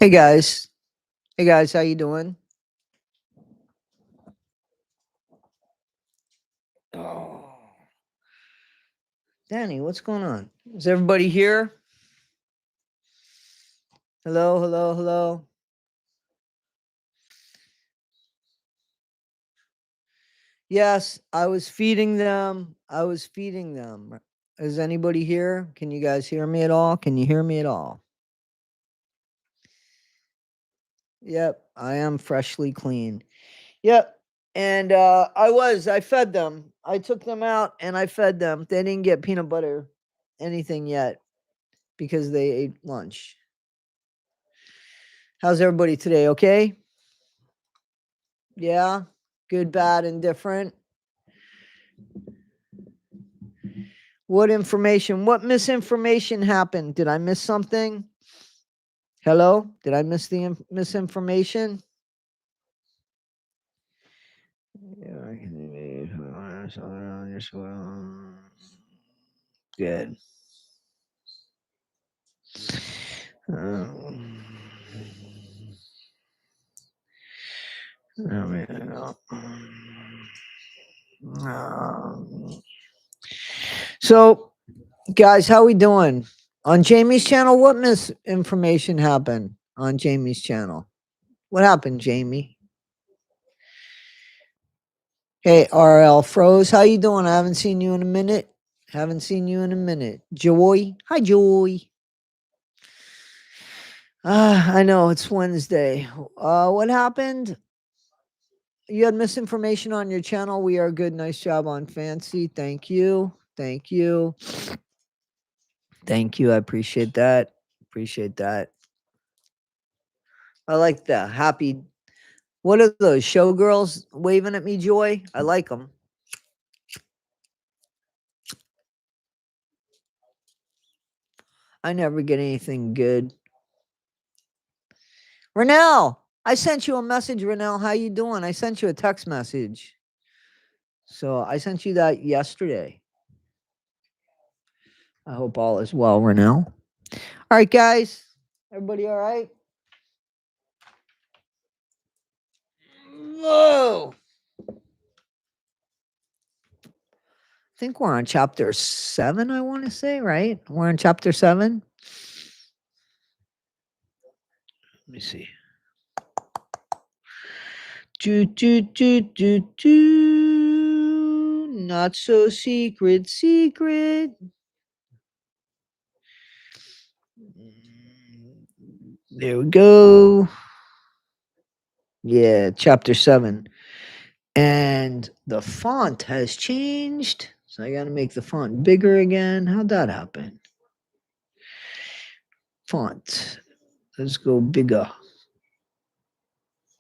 Hey guys. Hey guys, how you doing? Oh, Danny, what's going on? Is everybody here? Hello, hello, hello. Yes, I was feeding them. I was feeding them. Is anybody here? Can you guys hear me at all? Can you hear me at all? Yep, I am freshly clean. Yep. And I fed them. I took them out and I fed them. They didn't get peanut butter anything yet because they ate lunch. How's everybody today? Okay? Yeah. Good, bad, indifferent. What information? What misinformation happened? Did I miss something? Hello? Did I miss the misinformation? Good. Um, so, guys, how we doing? On Jamie's channel, what misinformation happened on Jamie's channel? What happened, Jamie? Hey, RL Froze, how you doing? I haven't seen you in a minute. Haven't seen you in a minute. Joy, hi Joy. I know it's Wednesday. What happened? You had misinformation on your channel. We are good. Nice job on Fancy. Thank you. Thank you. Thank you. I appreciate that. Appreciate that. I like the happy. What are those showgirls waving at me, Joy? I like them. I never get anything good. Renell, I sent you a message, Renell. How you doing? I sent you a text message. So I sent you that yesterday. I hope all is well, Renell. All right, guys. Everybody all right? Whoa. I think we're on chapter 7, I want to say, right? We're on chapter 7. Let me see. Not so secret, secret. There we go. Yeah, chapter 7. And the font has changed. So I got to make the font bigger again. How'd that happen? Font. Let's go bigger.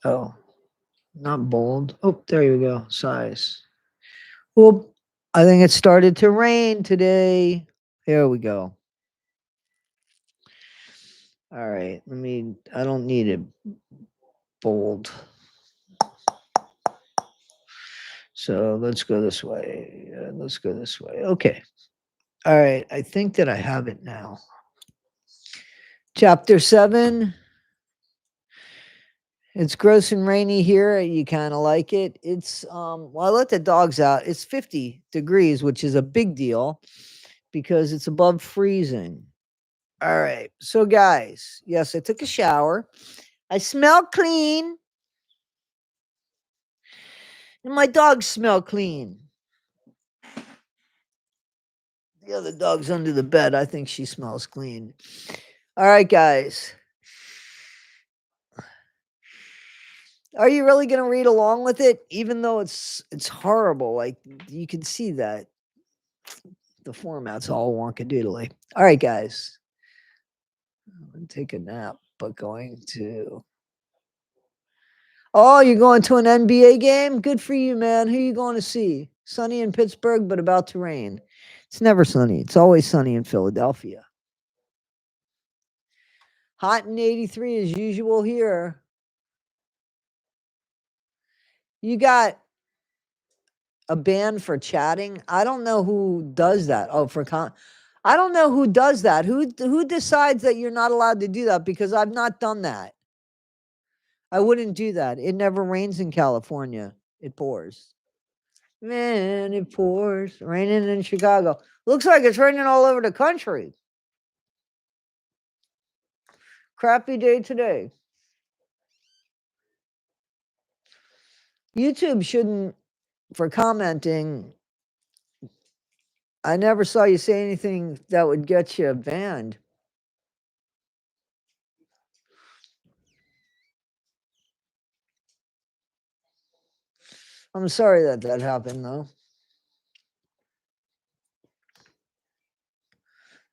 Oh, not bold. Oh, there you go. Size. Well, I think it started to rain today. There we go. All right. I don't need it bold. So let's go this way. Let's go this way. Okay. All right. I think that I have it now. Chapter 7. It's gross and rainy here. You kind of like it. It's well, I let the dogs out. It's 50 degrees, which is a big deal because it's above freezing. All right. So guys, yes, I took a shower. I smell clean. And my dogs smell clean. The other dog's under the bed. I think she smells clean. All right, guys. Are you really going to read along with it even though it's horrible? Like you can see that the format's all wonkadoodly. All right, guys. I'm going to take a nap, but going to Oh, you're going to an NBA game? Good for you, man. Who are you going to see? Sunny in Pittsburgh, but about to rain. It's never sunny. It's always sunny in Philadelphia. Hot and 83 as usual here. You got a ban for chatting. I don't know who does that. Oh, I don't know who does that. Who decides that you're not allowed to do that? Because I've not done that. I wouldn't do that. It never rains in California. It pours. Man, it pours. Raining in Chicago. Looks like it's raining all over the country. Crappy day today. YouTube shouldn't, for commenting, I never saw you say anything that would get you banned. I'm sorry that that happened, though.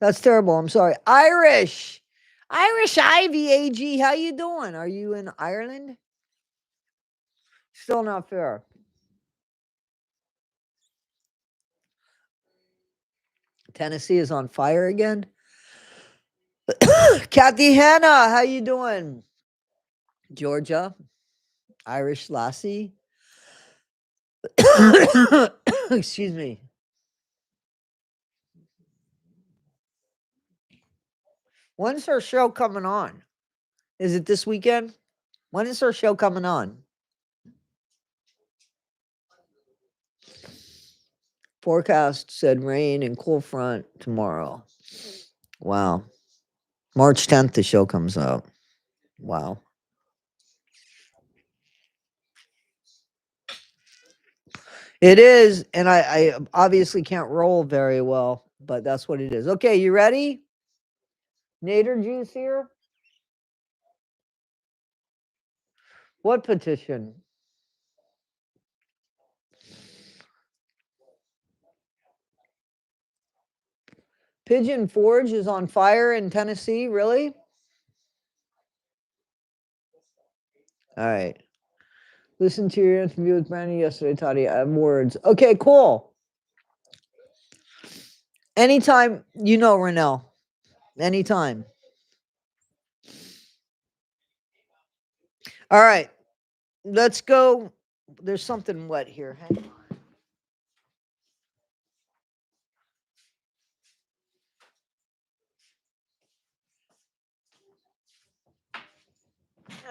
That's terrible. I'm sorry. Irish. Irish Ivy AG, how you doing? Are you in Ireland? Still not fair. Tennessee is on fire again. Kathy Hanna, how you doing? Georgia, Irish Lassie. Excuse me. When's her show coming on? Is it this weekend? When is her show coming on? Forecast said rain and cool front tomorrow. Wow. March 10th, the show comes out. Wow. It is, and I obviously can't roll very well, but that's what it is. Okay, you ready? Nader juice here. What petition? Pigeon Forge is on fire in Tennessee, really? All right. Listen to your interview with Brandy yesterday, Toddy. I have words. Okay, cool. Anytime, you know, Renell. Anytime. All right. Let's go. There's something wet here. Hang on.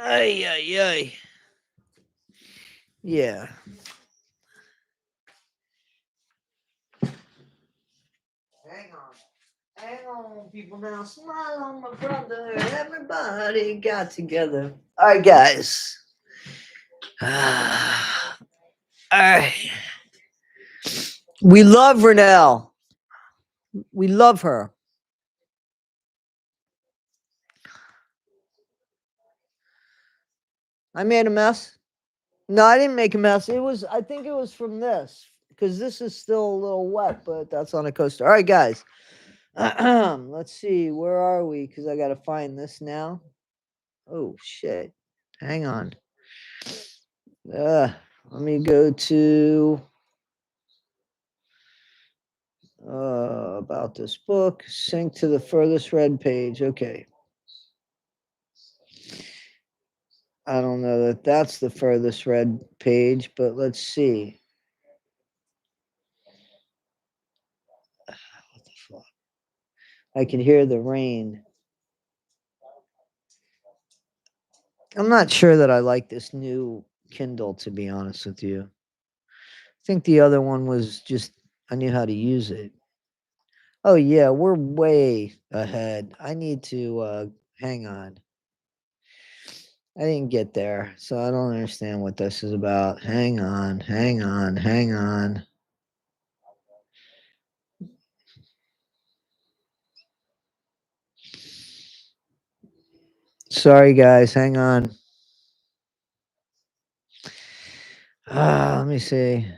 Ay, ay, ay. Yeah. Hang on. Hang on, people now. Smile on my brother. Everybody got together. All right, guys. All right. We love Renelle. We love her. I made a mess. No, I didn't make a mess. It was, I think it was from this because this is still a little wet, but that's on a coaster. All right, guys. Let's see. Where are we? Because I got to find this now. Oh, shit. Hang on. Let me go to about this book. Sync to the furthest read page. Okay. I don't know that that's the furthest read page, but let's see. What the fuck? I can hear the rain. I'm not sure that I like this new Kindle, to be honest with you. I think the other one was just, I knew how to use it. Oh, yeah, we're way ahead. I need to, hang on. I didn't get there, so I don't understand what this is about. Hang on, hang on, hang on. Sorry, guys, hang on. Let me see.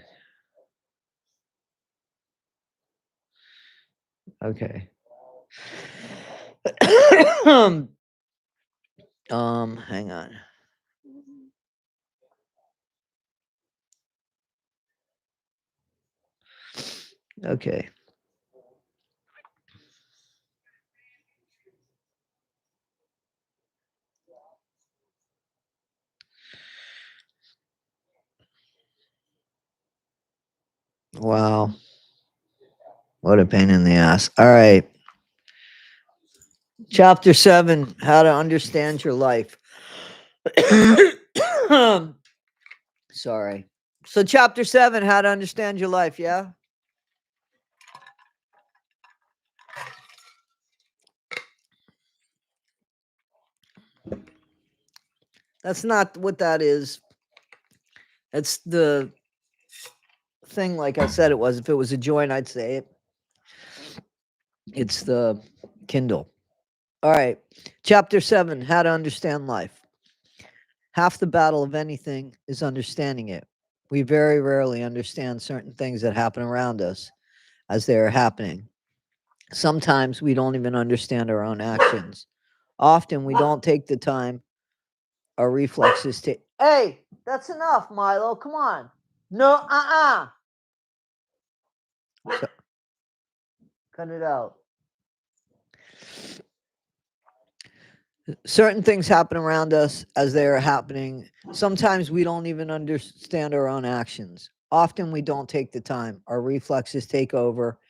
Okay. Hang on. Okay. Wow. What a pain in the ass. All right. Chapter 7, how to understand your life. Sorry. So, chapter 7, how to understand your life, yeah? That's not what that is. It's the thing, like I said it was. If it was a joint, I'd say it. It's the Kindle. All right. Chapter 7, how to understand life. Half the battle of anything is understanding it. We very rarely understand certain things that happen around us as they are happening. Sometimes we don't even understand our own actions. Often we don't take the time, our reflexes to. Hey, that's enough, Milo. Come on. No, So, cut it out. Certain things happen around us as they are happening. Sometimes we don't even understand our own actions. Often we don't take the time. Our reflexes take over,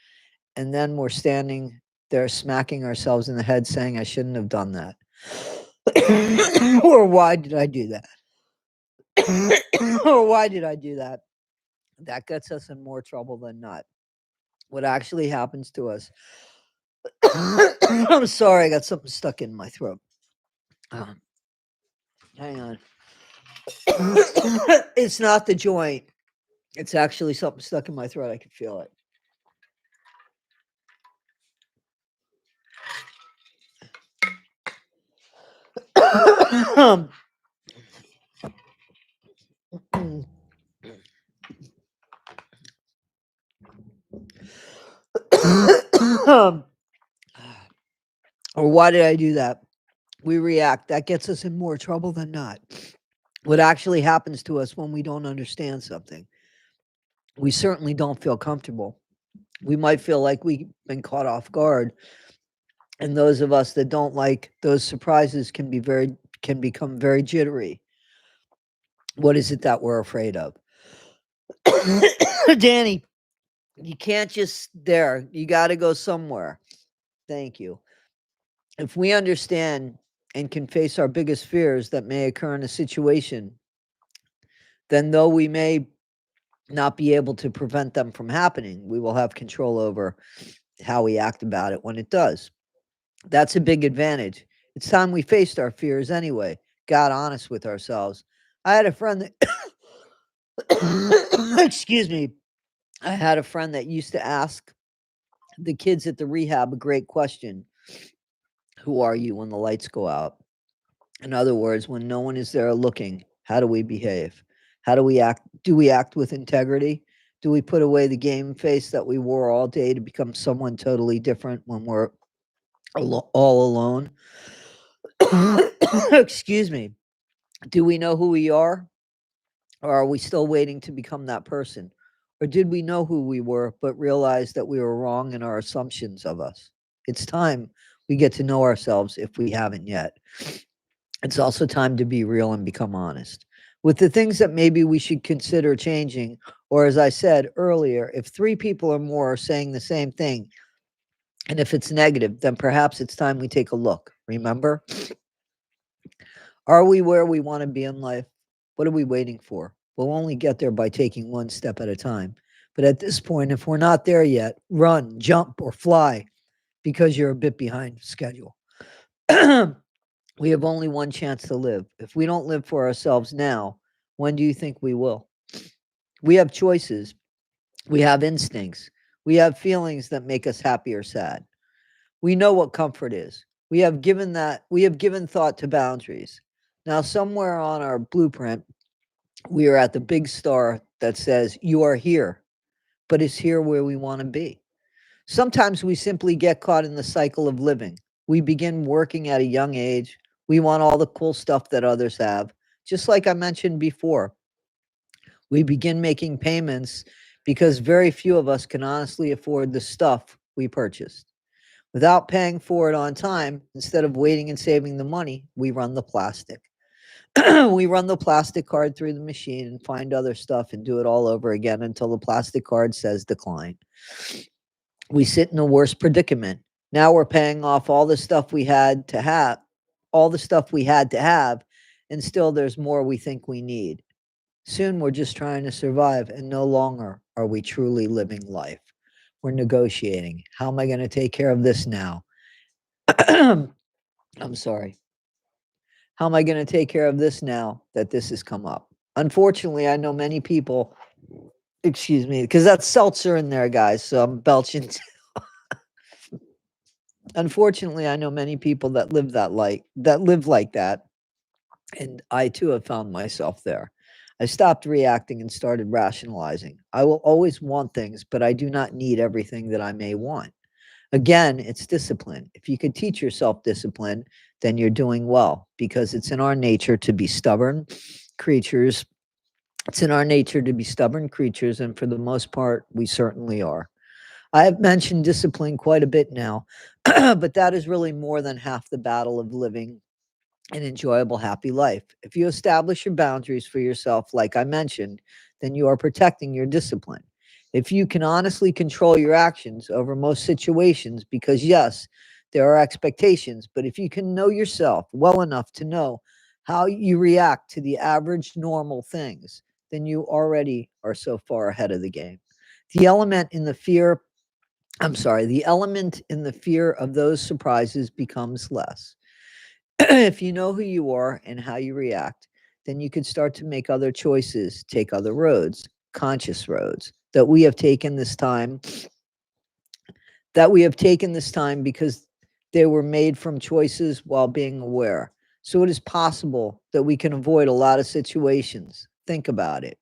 and then we're standing there smacking ourselves in the head saying, I shouldn't have done that. Or why did I do that? Or why did I do that? That gets us in more trouble than not. What actually happens to us. I'm sorry, I got something stuck in my throat. Um, Hang on. It's not the joint. It's actually something stuck in my throat. I can feel it. Or why did I do that? We react. That gets us in more trouble than not. What actually happens to us when we don't understand something? We certainly don't feel comfortable. We might feel like we've been caught off guard. And those of us that don't like those surprises can become very jittery. What is it that we're afraid of? Danny, you can't just there. You got to go somewhere. Thank you. If we understand and can face our biggest fears that may occur in a situation, then though we may not be able to prevent them from happening, we will have control over how we act about it when it does. That's a big advantage. It's time we faced our fears anyway, got honest with ourselves. I had a friend that, excuse me, I had a friend that used to ask the kids at the rehab a great question. Who are you when the lights go out? In other words, when no one is there looking, how do we behave? How do we act? Do we act with integrity? Do we put away the game face that we wore all day to become someone totally different when we're all alone? Excuse me. Do we know who we are? Or are we still waiting to become that person? Or did we know who we were, but realize that we were wrong in our assumptions of us? It's time we get to know ourselves if we haven't yet. It's also time to be real and become honest with the things that maybe we should consider changing. Or, as I said earlier, if three people or more are saying the same thing, and if it's negative, then perhaps it's time we take a look. Remember, are we where we want to be in life? What are we waiting for? We'll only get there by taking one step at a time. But at this point, if we're not there yet, run, jump, or fly because you're a bit behind schedule. We have only one chance to live. If we don't live for ourselves now, when do you think we will? We have choices. We have instincts. We have feelings that make us happy or sad. We know what comfort is. We have given thought to boundaries. Now, somewhere on our blueprint, we are at the big star that says, you are here, but is here where we want to be. Sometimes we simply get caught in the cycle of living. We begin working at a young age. We want all the cool stuff that others have. Just like I mentioned before, we begin making payments because very few of us can honestly afford the stuff we purchased. Without paying for it on time, instead of waiting and saving the money, we run the plastic. We run the plastic card through the machine and find other stuff and do it all over again until the plastic card says decline. we sit in a worse predicament. Now we're paying off all the stuff we had to have, all the stuff we had to have, and still there's more we think we need. Soon we're just trying to survive, and no longer are we truly living life. We're negotiating. How am I going to take care of this now? I'm sorry. How am I going to take care of this now that this has come up? Unfortunately, I know many people, excuse me, because that's seltzer in there, guys. So I'm belching. Unfortunately, I know many people that live like that, and I too have found myself there. I stopped reacting and started rationalizing. I will always want things, but I do not need everything that I may want. Again, it's discipline. If you could teach yourself discipline, then you're doing well because it's in our nature to be stubborn creatures. It's in our nature to be stubborn creatures, and for the most part, we certainly are. I have mentioned discipline quite a bit now, but that is really more than half the battle of living an enjoyable, happy life. If you establish your boundaries for yourself, like I mentioned, then you are protecting your discipline. If you can honestly control your actions over most situations, because yes, there are expectations, but if you can know yourself well enough to know how you react to the average normal things, then you already are so far ahead of the game. The element in the fear, the element in the fear of those surprises becomes less. If you know who you are and how you react, then you could start to make other choices, take other roads, conscious roads that we have taken this time because they were made from choices while being aware. So it is possible that we can avoid a lot of situations. Think about it.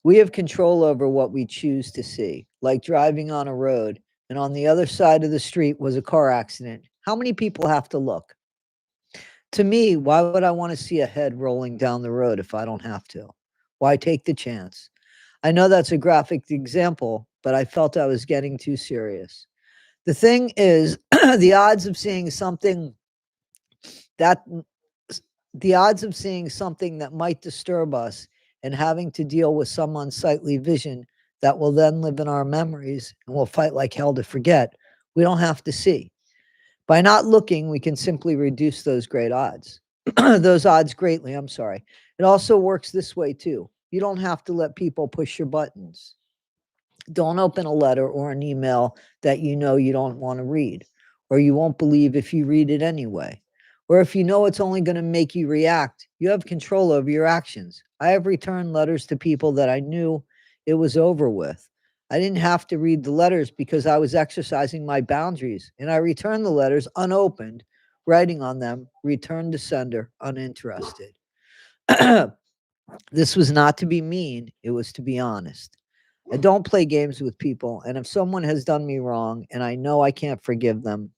We have control over what we choose to see, like driving on a road and on the other side of the street was a car accident. How many people have to look? To me, why would I want to see a head rolling down the road if I don't have to? Why take the chance? I know that's a graphic example, but I felt I was getting too serious. The thing is, the odds of seeing something that the odds of seeing something that might disturb us and having to deal with some unsightly vision that will then live in our memories and we'll fight like hell to forget, we don't have to see. By not looking, we can simply reduce those great odds. Those odds greatly, I'm sorry. It also works this way too. You don't have to let people push your buttons. Don't open a letter or an email that you know you don't want to read, or you won't believe if you read it anyway. Or if you know it's only going to make you react, you have control over your actions. I have returned letters to people that I knew it was over with. I didn't have to read the letters because I was exercising my boundaries, and I returned the letters unopened, writing on them, return to sender, uninterested. This was not to be mean, it was to be honest. I don't play games with people, and if someone has done me wrong and I know I can't forgive them,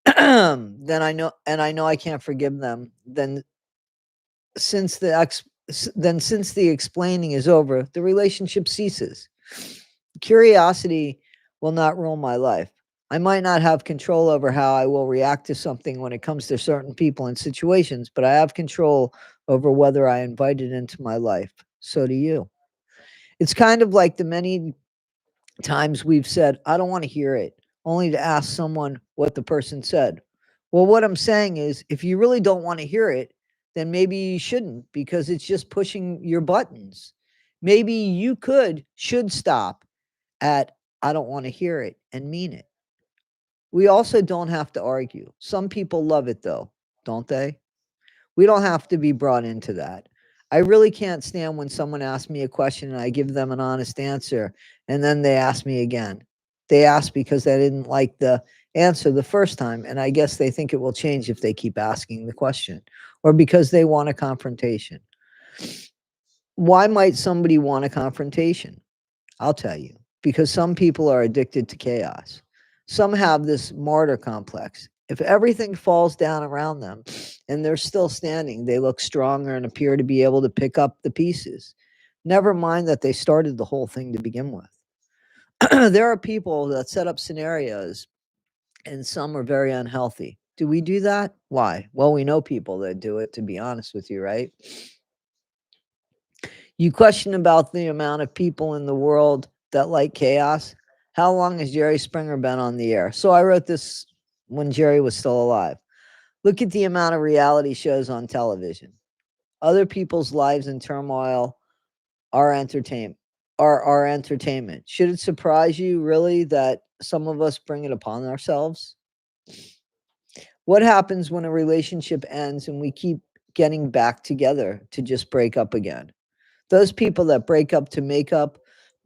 then I know I can't forgive them, since the ex, then since the explaining is over, the relationship ceases. Curiosity will not rule my life. I might not have control over how I will react to something when it comes to certain people and situations, but I have control over whether I invite it into my life. So do you. It's kind of like the many times we've said, I don't want to hear it, only to ask someone what the person said. Well, what I'm saying is, if you really don't want to hear it, then maybe you shouldn't because it's just pushing your buttons. Maybe should stop at, I don't want to hear it and mean it. We also don't have to argue. Some people love it though, don't they? We don't have to be brought into that. I really can't stand when someone asks me a question and I give them an honest answer and then they ask me again. They ask because I didn't like the answer the first time, and I guess they think it will change if they keep asking the question, or because they want a confrontation. Why might somebody want a confrontation? I'll tell you, because some people are addicted to chaos. Some have this martyr complex. If everything falls down around them and they're still standing, they look stronger and appear to be able to pick up the pieces. Never mind that they started the whole thing to begin with. There are people that set up scenarios, and some are very unhealthy. Do we do that? Why? Well, we know people that do it, to be honest with you, right? You question about the amount of people in the world that like chaos. How long has Jerry Springer been on the air? So I wrote this when Jerry was still alive. Look at the amount of reality shows on television. Other people's lives in turmoil are entertainment. Are entertainment. Should it surprise you really that some of us bring it upon ourselves? What happens when a relationship ends and we keep getting back together to just break up again? Those people that break up to make up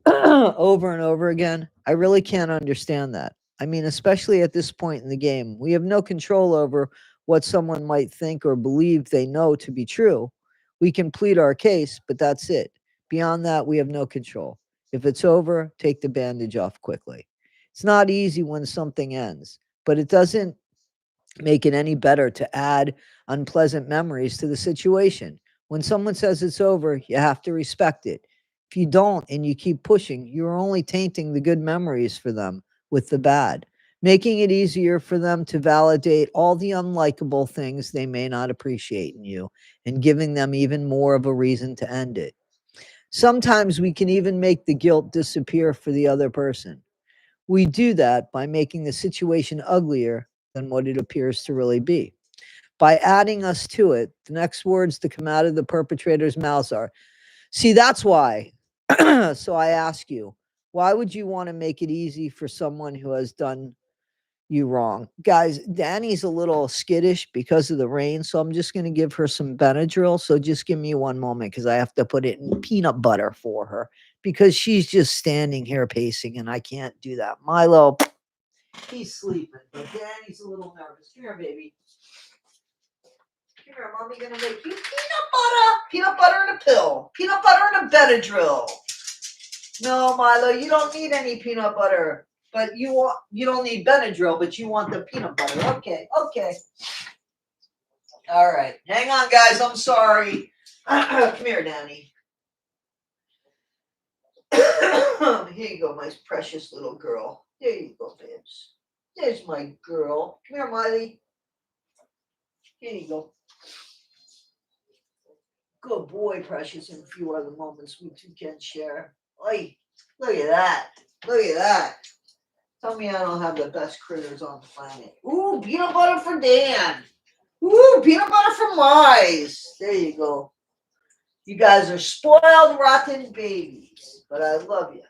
over and over again, I really can't understand that. I mean, especially at this point in the game, we have no control over what someone might think or believe they know to be true. We can plead our case, but that's it. Beyond that, we have no control. If it's over, take the bandage off quickly. It's not easy when something ends, but it doesn't make it any better to add unpleasant memories to the situation. When someone says it's over, you have to respect it. If you don't and you keep pushing, you're only tainting the good memories for them with the bad, making it easier for them to validate all the unlikable things they may not appreciate in you and giving them even more of a reason to end it. Sometimes we can even make the guilt disappear for the other person. We do that by making the situation uglier than what it appears to really be. By adding us to it, the next words to come out of the perpetrator's mouths are, see, that's why. So I ask you, why would you want to make it easy for someone who has done you wrong? Guys, Danny's a little skittish because of the rain, so I'm just going to give her some Benadryl. So just give me one moment because I have to put it in peanut butter for her because she's just standing here pacing and I can't do that. Milo, he's sleeping, but Danny's a little nervous. Come here, baby. Come here, mommy gonna make you peanut butter and a pill, peanut butter and a Benadryl. No, Milo, you don't need any peanut butter, but you don't need Benadryl, but you want the peanut butter. Okay. All right, hang on, guys. I'm sorry. Come here, Danny. Here you go, my precious little girl. There you go, babes. There's my girl. Come here, Miley. Here you go. Good boy, precious, and a few other moments we two can share. Oi, look at that. Look at that. Tell me I don't have the best critters on the planet. Ooh, peanut butter for Dan. Ooh, peanut butter for Mize. There you go. You guys are spoiled, rotten babies, but I love you.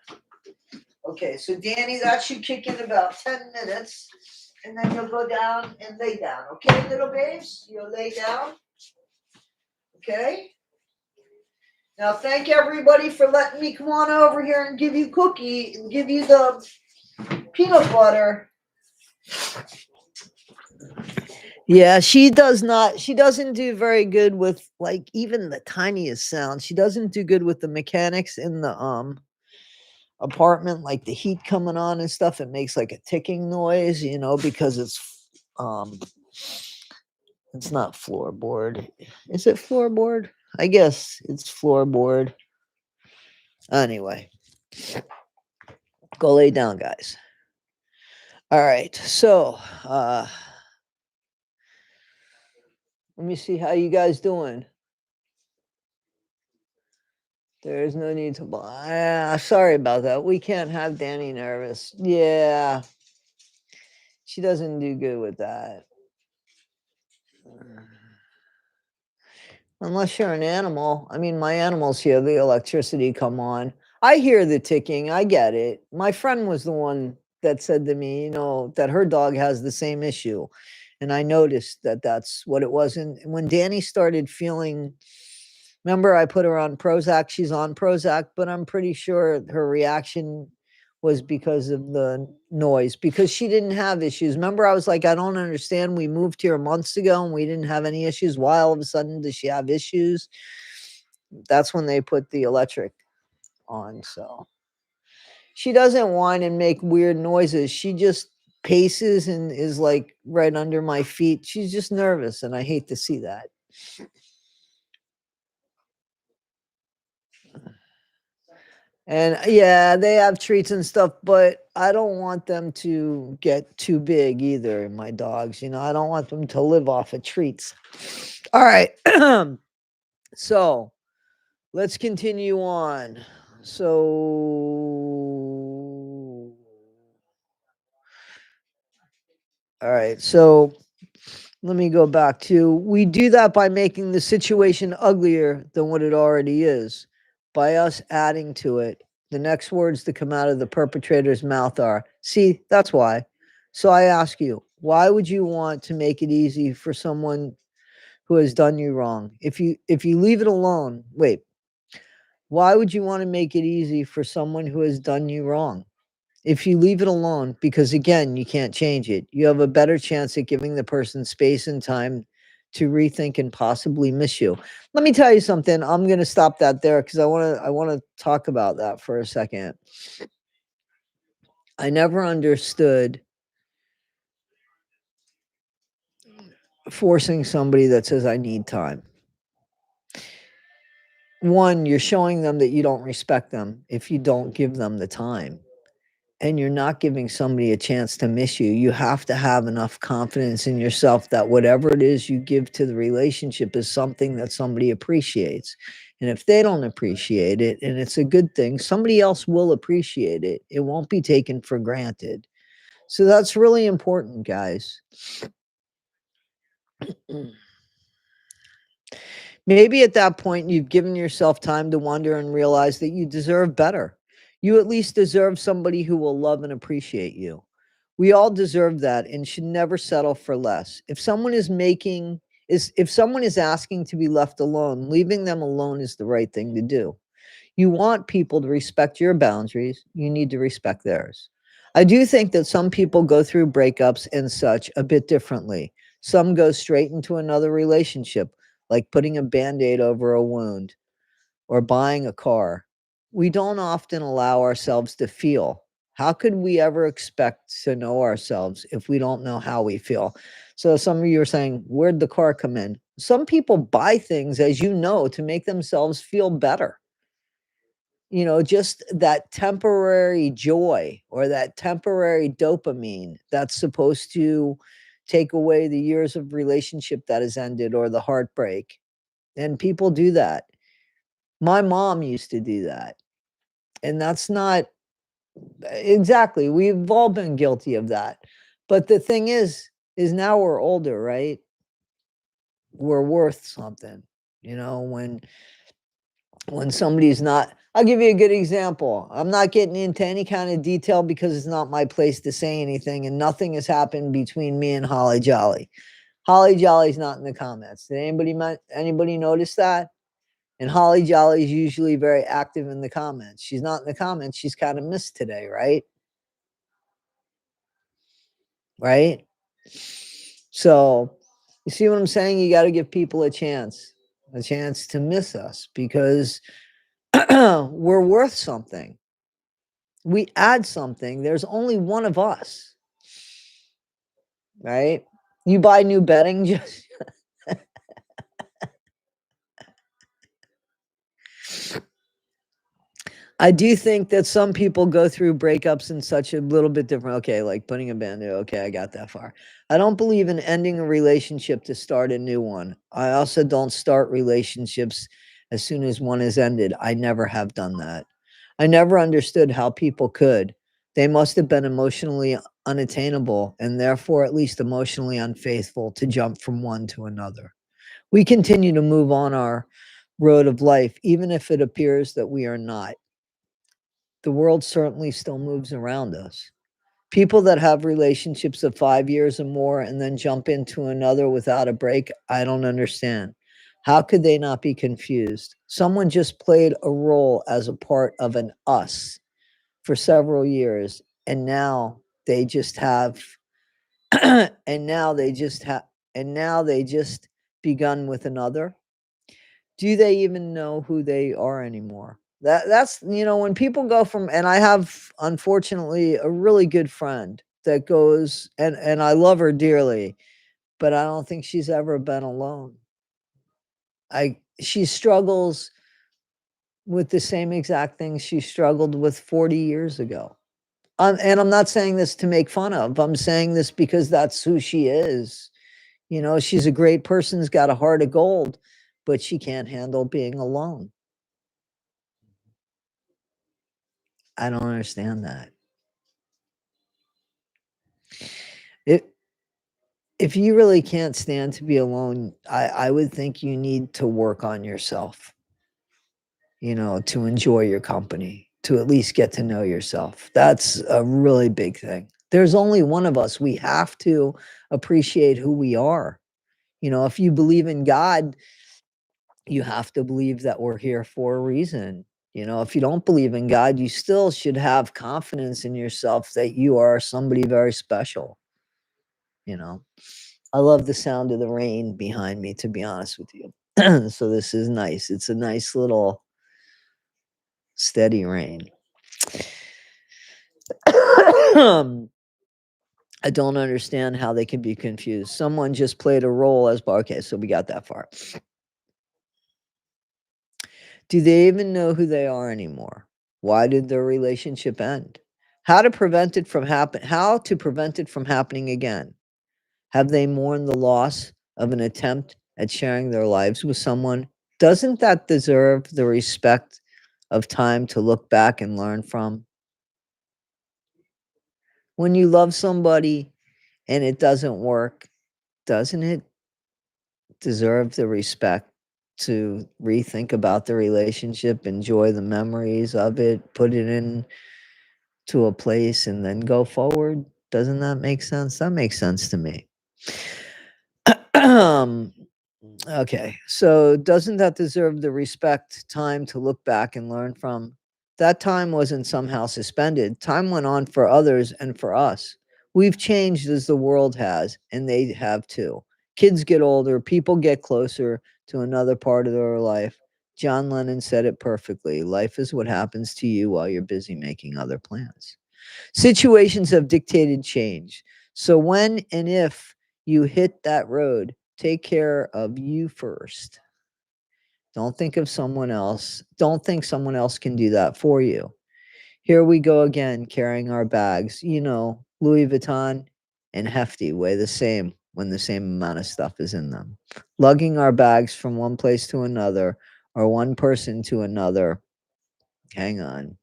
Okay, so Danny, that should kick in about 10 minutes, and then you'll go down and lay down. Okay, little babes? You'll lay down. Okay? Now, thank everybody for letting me come on over here and give you cookie and give you the peanut butter. Yeah, she doesn't do very good with like even the tiniest sound. She doesn't do good with the mechanics in the apartment, like the heat coming on and stuff. It makes like a ticking noise, because it's not floorboard. Is it floorboard? I guess it's floorboard. Anyway, go lay down, guys. All right. So, let me see how you guys doing. There's no need to buy. Sorry about that. We can't have Danny nervous. Yeah. She doesn't do good with that. Unless you're an animal. I mean, my animals hear the electricity come on. I hear the ticking. I get it. My friend was the one that said to me, that her dog has the same issue. And I noticed that that's what it was. And when Danny started feeling, remember I put her on Prozac, she's on Prozac, but I'm pretty sure her reaction was because of the noise, because she didn't have issues. Remember, I was like, I don't understand. We moved here months ago and we didn't have any issues. Why all of a sudden does she have issues? That's when they put the electric on. So she doesn't whine and make weird noises. She just paces and is like right under my feet. She's just nervous, and I hate to see that. And yeah, they have treats and stuff, but I don't want them to get too big either, my dogs. I don't want them to live off of treats. All right. So let's continue on. So All right. So let me go back to, we do that by making the situation uglier than what it already is, by us adding to it. The next words to come out of the perpetrator's mouth are, see, that's why. So I ask you, why would you want to make it easy for someone who has done you wrong? If you leave it alone, wait, why would you want to make it easy for someone who has done you wrong? If you leave it alone, because again, you can't change it, you have a better chance at giving the person space and time to rethink and possibly miss you. Let me tell you something. I'm going to stop that there because I want to talk about that for a second. I never understood forcing somebody that says I need time. One, you're showing them that you don't respect them if you don't give them the time. And you're not giving somebody a chance to miss you. You have to have enough confidence in yourself that whatever it is you give to the relationship is something that somebody appreciates. And if they don't appreciate it, and it's a good thing, somebody else will appreciate it. It won't be taken for granted. So that's really important, guys. Maybe at that point, you've given yourself time to wonder and realize that you deserve better. You at least deserve somebody who will love and appreciate you. We all deserve that and should never settle for less. If someone is asking to be left alone, leaving them alone is the right thing to do. You want people to respect your boundaries, you need to respect theirs. I do think that some people go through breakups and such a bit differently. Some go straight into another relationship, like putting a band aid over a wound or buying a car. We don't often allow ourselves to feel. How could we ever expect to know ourselves if we don't know how we feel? So, some of you are saying, where'd the car come in? Some people buy things, as you know, to make themselves feel better. Just that temporary joy or that temporary dopamine that's supposed to take away the years of relationship that has ended or the heartbreak. And people do that. My mom used to do that. And that's not exactly. We've all been guilty of that. But the thing is now we're older, right? We're worth something. When somebody's not, I'll give you a good example. I'm not getting into any kind of detail because it's not my place to say anything, and nothing has happened between me and Holly Jolly. Holly Jolly's not in the comments. Did anybody notice that? And Holly Jolly is usually very active in the comments. She's not in the comments. She's kind of missed today, right? Right? So, you see what I'm saying? You got to give people a chance to miss us because we're worth something. We add something. There's only one of us, right? You buy new bedding, just I do think that some people go through breakups in such a little bit different. Okay, like putting a band-aid. Okay, I got that far. I don't believe in ending a relationship to start a new one. I also don't start relationships as soon as one is ended. I never have done that. I never understood how people could. They must have been emotionally unattainable and therefore at least emotionally unfaithful to jump from one to another. We continue to move on our road of life, even if it appears that we are not. The world certainly still moves around us. People that have relationships of 5 years or more and then jump into another without a break, I don't understand. How could they not be confused? Someone just played a role as a part of an us for several years, and now they just have, and now they just have, and now they just begun with another. Do they even know who they are anymore? That's when people go from, and I have unfortunately a really good friend that goes, and I love her dearly, but I don't think she's ever been alone. She struggles with the same exact things she struggled with 40 years ago. And I'm not saying this to make fun of. I'm saying this because that's who she is. She's a great person, has got a heart of gold, but she can't handle being alone. I don't understand that. It if you really can't stand to be alone, I would think you need to work on yourself, to enjoy your company, to at least get to know yourself. That's a really big thing. There's only one of us. We have to appreciate who we are. If you believe in God, you have to believe that we're here for a reason. If you don't believe in God, you still should have confidence in yourself that you are somebody very special. You know, I love the sound of the rain behind me, to be honest with you. So this is nice. It's a nice little steady rain. I don't understand how they can be confused. Someone just played a role as okay, so we got that far. Do they even know who they are anymore? Why did their relationship end? How to prevent it from happening again? Have they mourned the loss of an attempt at sharing their lives with someone? Doesn't that deserve the respect of time to look back and learn from? When you love somebody and it doesn't work, doesn't it deserve the respect to rethink about the relationship, enjoy the memories of it, put it in to a place and then go forward? Doesn't that make sense? That makes sense to me. Um, okay, so doesn't that deserve the respect, time to look back and learn from? That time wasn't somehow suspended. Time went on for others and for us. We've changed as the world has, and they have too. Kids get older, people get closer to another part of their life. John Lennon said it perfectly. Life is what happens to you while you're busy making other plans. Situations have dictated change. So when and if you hit that road, take care of you first. Don't think of someone else. Don't think someone else can do that for you. Here we go again, carrying our bags. Louis Vuitton and Hefty weigh the same when the same amount of stuff is in them. Lugging our bags from one place to another or one person to another. Hang on.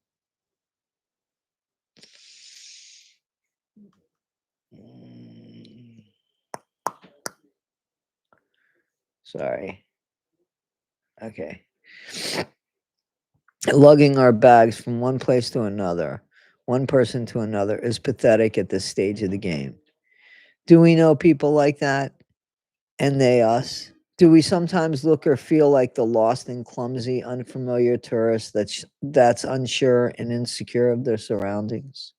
Mm, Sorry. Okay. Lugging our bags from one place to another, one person to another, is pathetic at this stage of the game. Do we know people like that? And they us? Do we sometimes look or feel like the lost and clumsy, unfamiliar tourist that's unsure and insecure of their surroundings?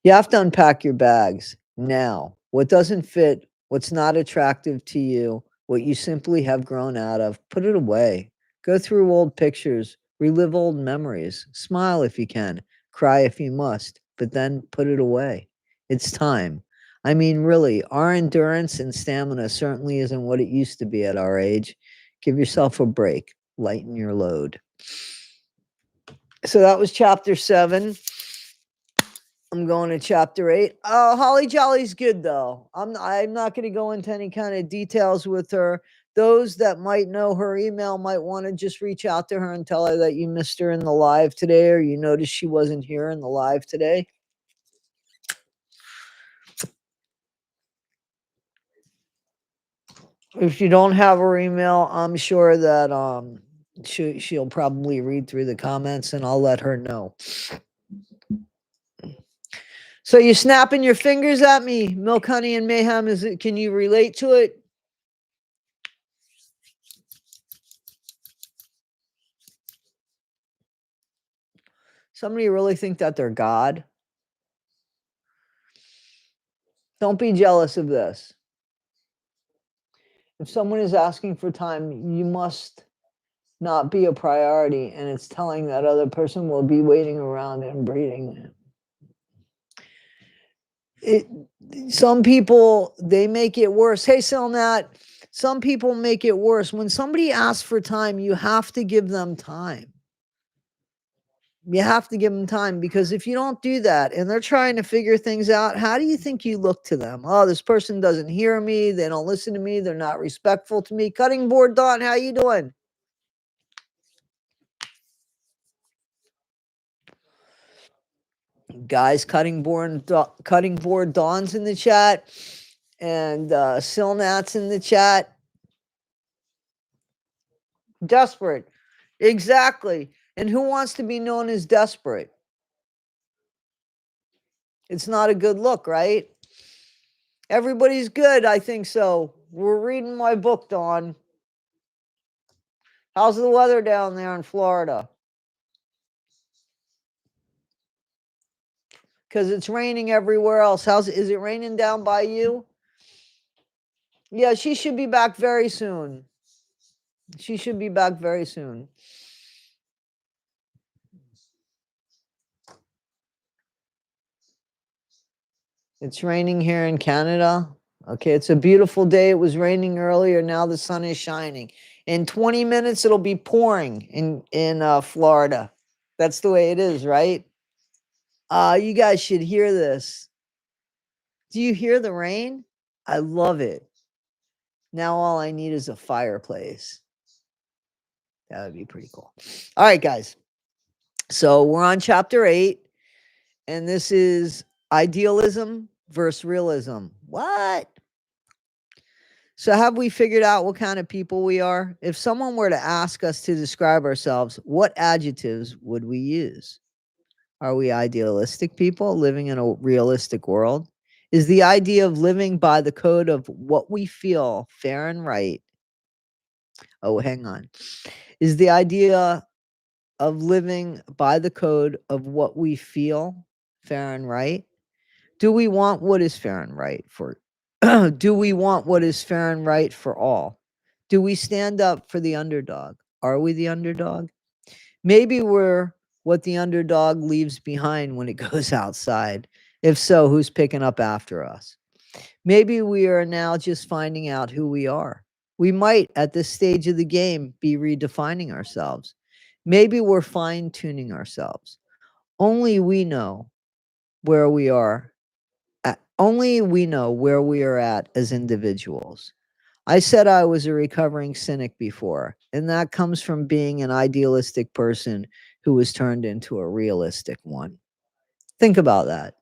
You have to unpack your bags now. What doesn't fit, what's not attractive to you, what you simply have grown out of, put it away. Go through old pictures, relive old memories, smile if you can, cry if you must, but then put it away. It's time. I mean, really, our endurance and stamina certainly isn't what it used to be at our age. Give yourself a break, lighten your load. So that was chapter 7. I'm going to chapter 8. Oh, Holly Jolly's good though. I'm not going to go into any kind of details with her. Those that might know her email might want to just reach out to her and tell her that you missed her in the live today, or you noticed she wasn't here in the live today. If you don't have her email, I'm sure that she'll probably read through the comments and I'll let her know. So you're snapping your fingers at me, Milk Honey and Mayhem. Can you relate to it? Somebody really think that they're God? Don't be jealous of this. If someone is asking for time, you must not be a priority, and it's telling that other person will be waiting around and breeding. It some people, they make it worse. Hey, Selnat, some people make it worse. When somebody asks for time, you have to give them time. You have to give them time, because if you don't do that and they're trying to figure things out, how do you think you look to them? Oh, this person doesn't hear me. They don't listen to me. They're not respectful to me. Cutting board Don, how you doing? Guys, cutting board Dawn's in the chat. And Silnat's in the chat. Desperate. Exactly. And who wants to be known as desperate? It's not a good look, right? Everybody's good, I think so. We're reading my book, Dawn. How's the weather down there in Florida? Because it's raining everywhere else. Is it raining down by you? Yeah, she should be back very soon. She should be back very soon. It's raining here in Canada. Okay, it's a beautiful day. It was raining earlier. Now the sun is shining. In 20 minutes, it'll be pouring in Florida. That's the way it is, right? You guys should hear this. Do you hear the rain? I love it. Now all I need is a fireplace. That would be pretty cool. All right, guys. So we're on chapter 8, and this is idealism versus realism. What? So have we figured out what kind of people we are? If someone were to ask us to describe ourselves, what adjectives would we use? Are we idealistic people living in a realistic world? Is the idea of living by the code of what we feel fair and right? Oh, hang on. Is the idea of living by the code of what we feel fair and right? Do we want what is fair and right for do we want what is fair and right for all? Do we stand up for the underdog? Are we the underdog? Maybe we're what the underdog leaves behind when it goes outside. If so, who's picking up after us? Maybe we are now just finding out who we are. We might, at this stage of the game, be redefining ourselves. Maybe we're fine tuning ourselves. Only we know where we are. Only we know where we are at as individuals. I said I was a recovering cynic before, and that comes from being an idealistic person who was turned into a realistic one. Think about that.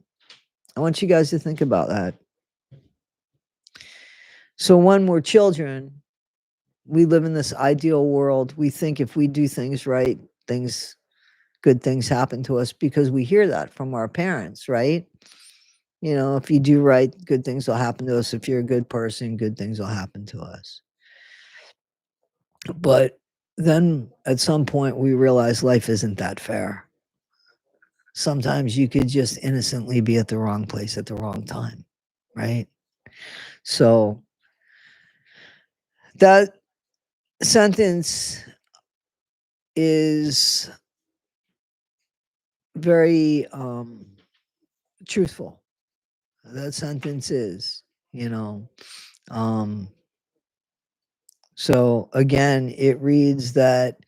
I want you guys to think about that. So when we're children, we live in this ideal world. We think if we do things right, good things happen to us because we hear that from our parents, right? You know, if you do right, good things will happen to us. If you're a good person, good things will happen to us. But then at some point we realize life isn't that fair. Sometimes you could just innocently be at the wrong place at the wrong time, right? So that sentence is very truthful. That sentence is, you know. So again, it reads that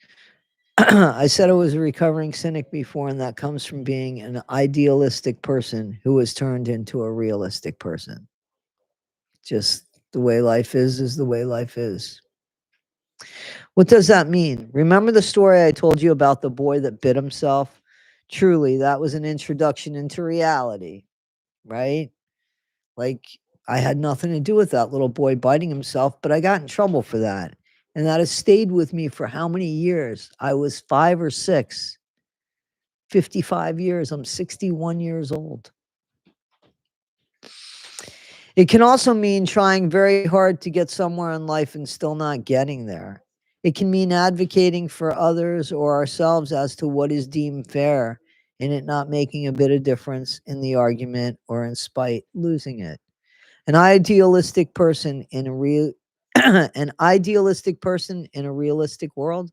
I said I was a recovering cynic before, and that comes from being an idealistic person who was turned into a realistic person. Just the way life is the way life is. What does that mean? Remember the story I told you about the boy that bit himself? Truly, that was an introduction into reality, right? Like, I had nothing to do with that little boy biting himself, but I got in trouble for that. And that has stayed with me for how many years? I was 5 or 6. 55 years. I'm 61 years old. It can also mean trying very hard to get somewhere in life and still not getting there. It can mean advocating for others or ourselves as to what is deemed fair and it not making a bit of difference in the argument or in spite losing it. An idealistic person in a an idealistic person in a realistic world,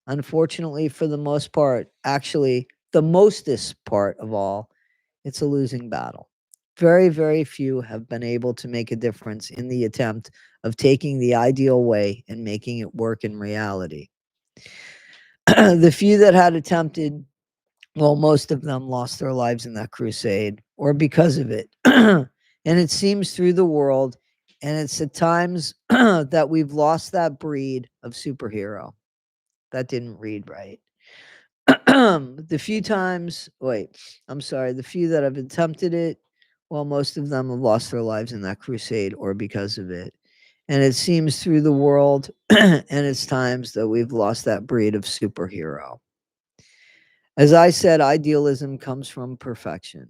unfortunately for the most part, actually the mostest part of all, it's a losing battle. Very, very few have been able to make a difference in the attempt of taking the ideal way and making it work in reality. The few that had attempted, well, most of them lost their lives in that crusade or because of it. And it seems through the world, and it's at times that we've lost that breed of superhero. That didn't read right. The few times, wait, I'm sorry, the few that have attempted it, Well, most of them have lost their lives in that crusade or because of it. And it seems through the world and its times that we've lost that breed of superhero. As I said, idealism comes from perfection,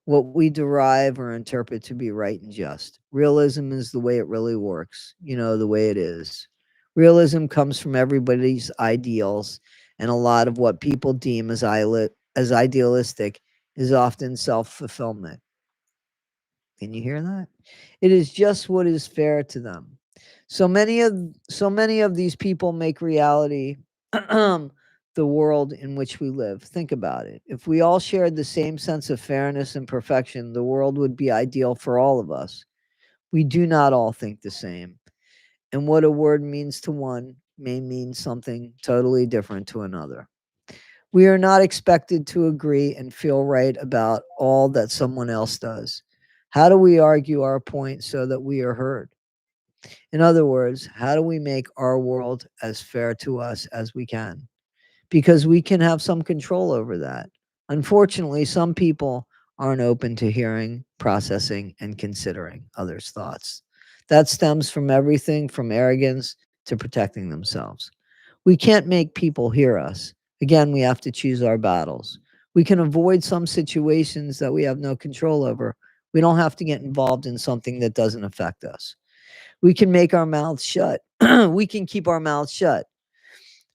what we derive or interpret to be right and just. Realism is the way it really works, the way it is. Realism comes from everybody's ideals, and a lot of what people deem as idealistic is often self fulfillment. Can you hear that? It is just what is fair to them. So many of these people make reality the world in which we live. Think about it. If we all shared the same sense of fairness and perfection, the world would be ideal for all of us. We do not all think the same. And what a word means to one may mean something totally different to another. We are not expected to agree and feel right about all that someone else does. How do we argue our point so that we are heard? In other words, how do we make our world as fair to us as we can? Because we can have some control over that. Unfortunately, some people aren't open to hearing, processing, and considering others' thoughts. That stems from everything from arrogance to protecting themselves. We can't make people hear us. Again, we have to choose our battles. We can avoid some situations that we have no control over. We don't have to get involved in something that doesn't affect us. We can make our mouths shut. We can keep our mouths shut.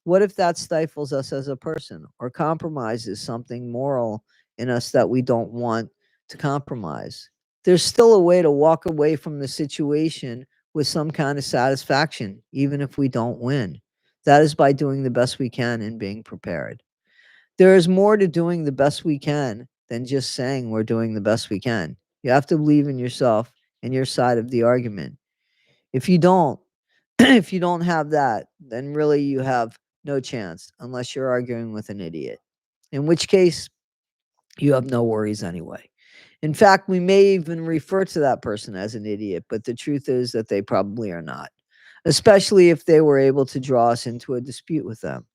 What if that stifles us as a person or compromises something moral in us that we don't want to compromise? There's still a way to walk away from the situation with some kind of satisfaction, even if we don't win. That is by doing the best we can and being prepared. There is more to doing the best we can than just saying we're doing the best we can. You have to believe in yourself and your side of the argument. If you don't, if you don't have that, then really you have no chance unless you're arguing with an idiot. In which case, you have no worries anyway. In fact, we may even refer to that person as an idiot, but the truth is that they probably are not, especially if they were able to draw us into a dispute with them.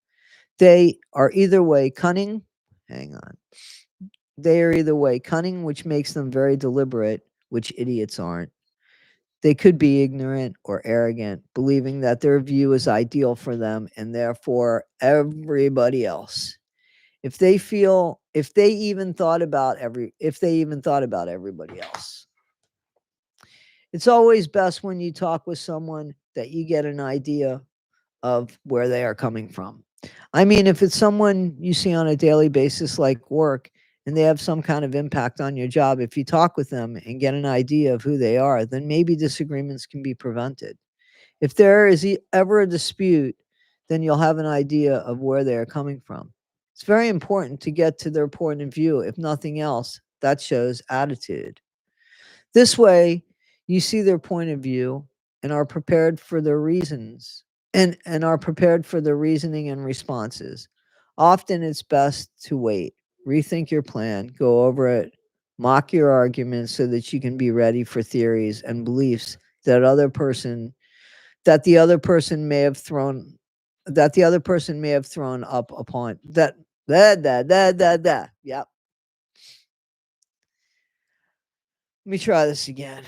They are either way cunning. Hang on. They are either way cunning, which makes them very deliberate, which idiots aren't. They could be ignorant or arrogant, believing that their view is ideal for them and therefore everybody else. If they even thought about everybody else. It's always best when you talk with someone that you get an idea of where they are coming from. I mean, if it's someone you see on a daily basis like work and they have some kind of impact on your job, if you talk with them and get an idea of who they are, then maybe disagreements can be prevented. If there is ever a dispute, then you'll have an idea of where they are coming from. It's very important to get to their point of view. If nothing else, that shows attitude. This way, you see their point of view and are prepared for their reasons and are prepared for their reasoning and responses. Often it's best to wait, rethink your plan, go over it, mock your arguments so that you can be ready for theories and beliefs that the other person may have thrown up upon that. Yep. Let me try this again.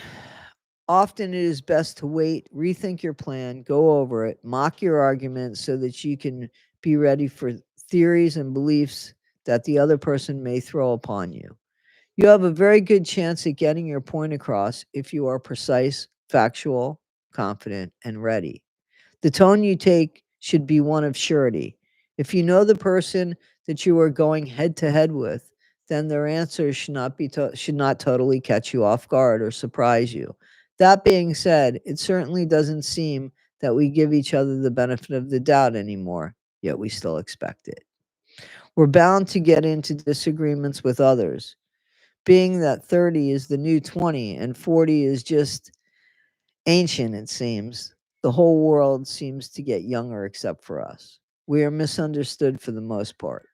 Often it is best to wait, rethink your plan, go over it, mock your arguments so that you can be ready for theories and beliefs that the other person may throw upon you. You have a very good chance at getting your point across if you are precise, factual, confident, and ready. The tone you take should be one of surety. If you know the person that you are going head to head with, then their answers should not totally catch you off guard or surprise you. That being said, it certainly doesn't seem that we give each other the benefit of the doubt anymore, yet we still expect it. We're bound to get into disagreements with others, being that 30 is the new 20 and 40 is just ancient, it seems. The whole world seems to get younger except for us. We are misunderstood for the most part.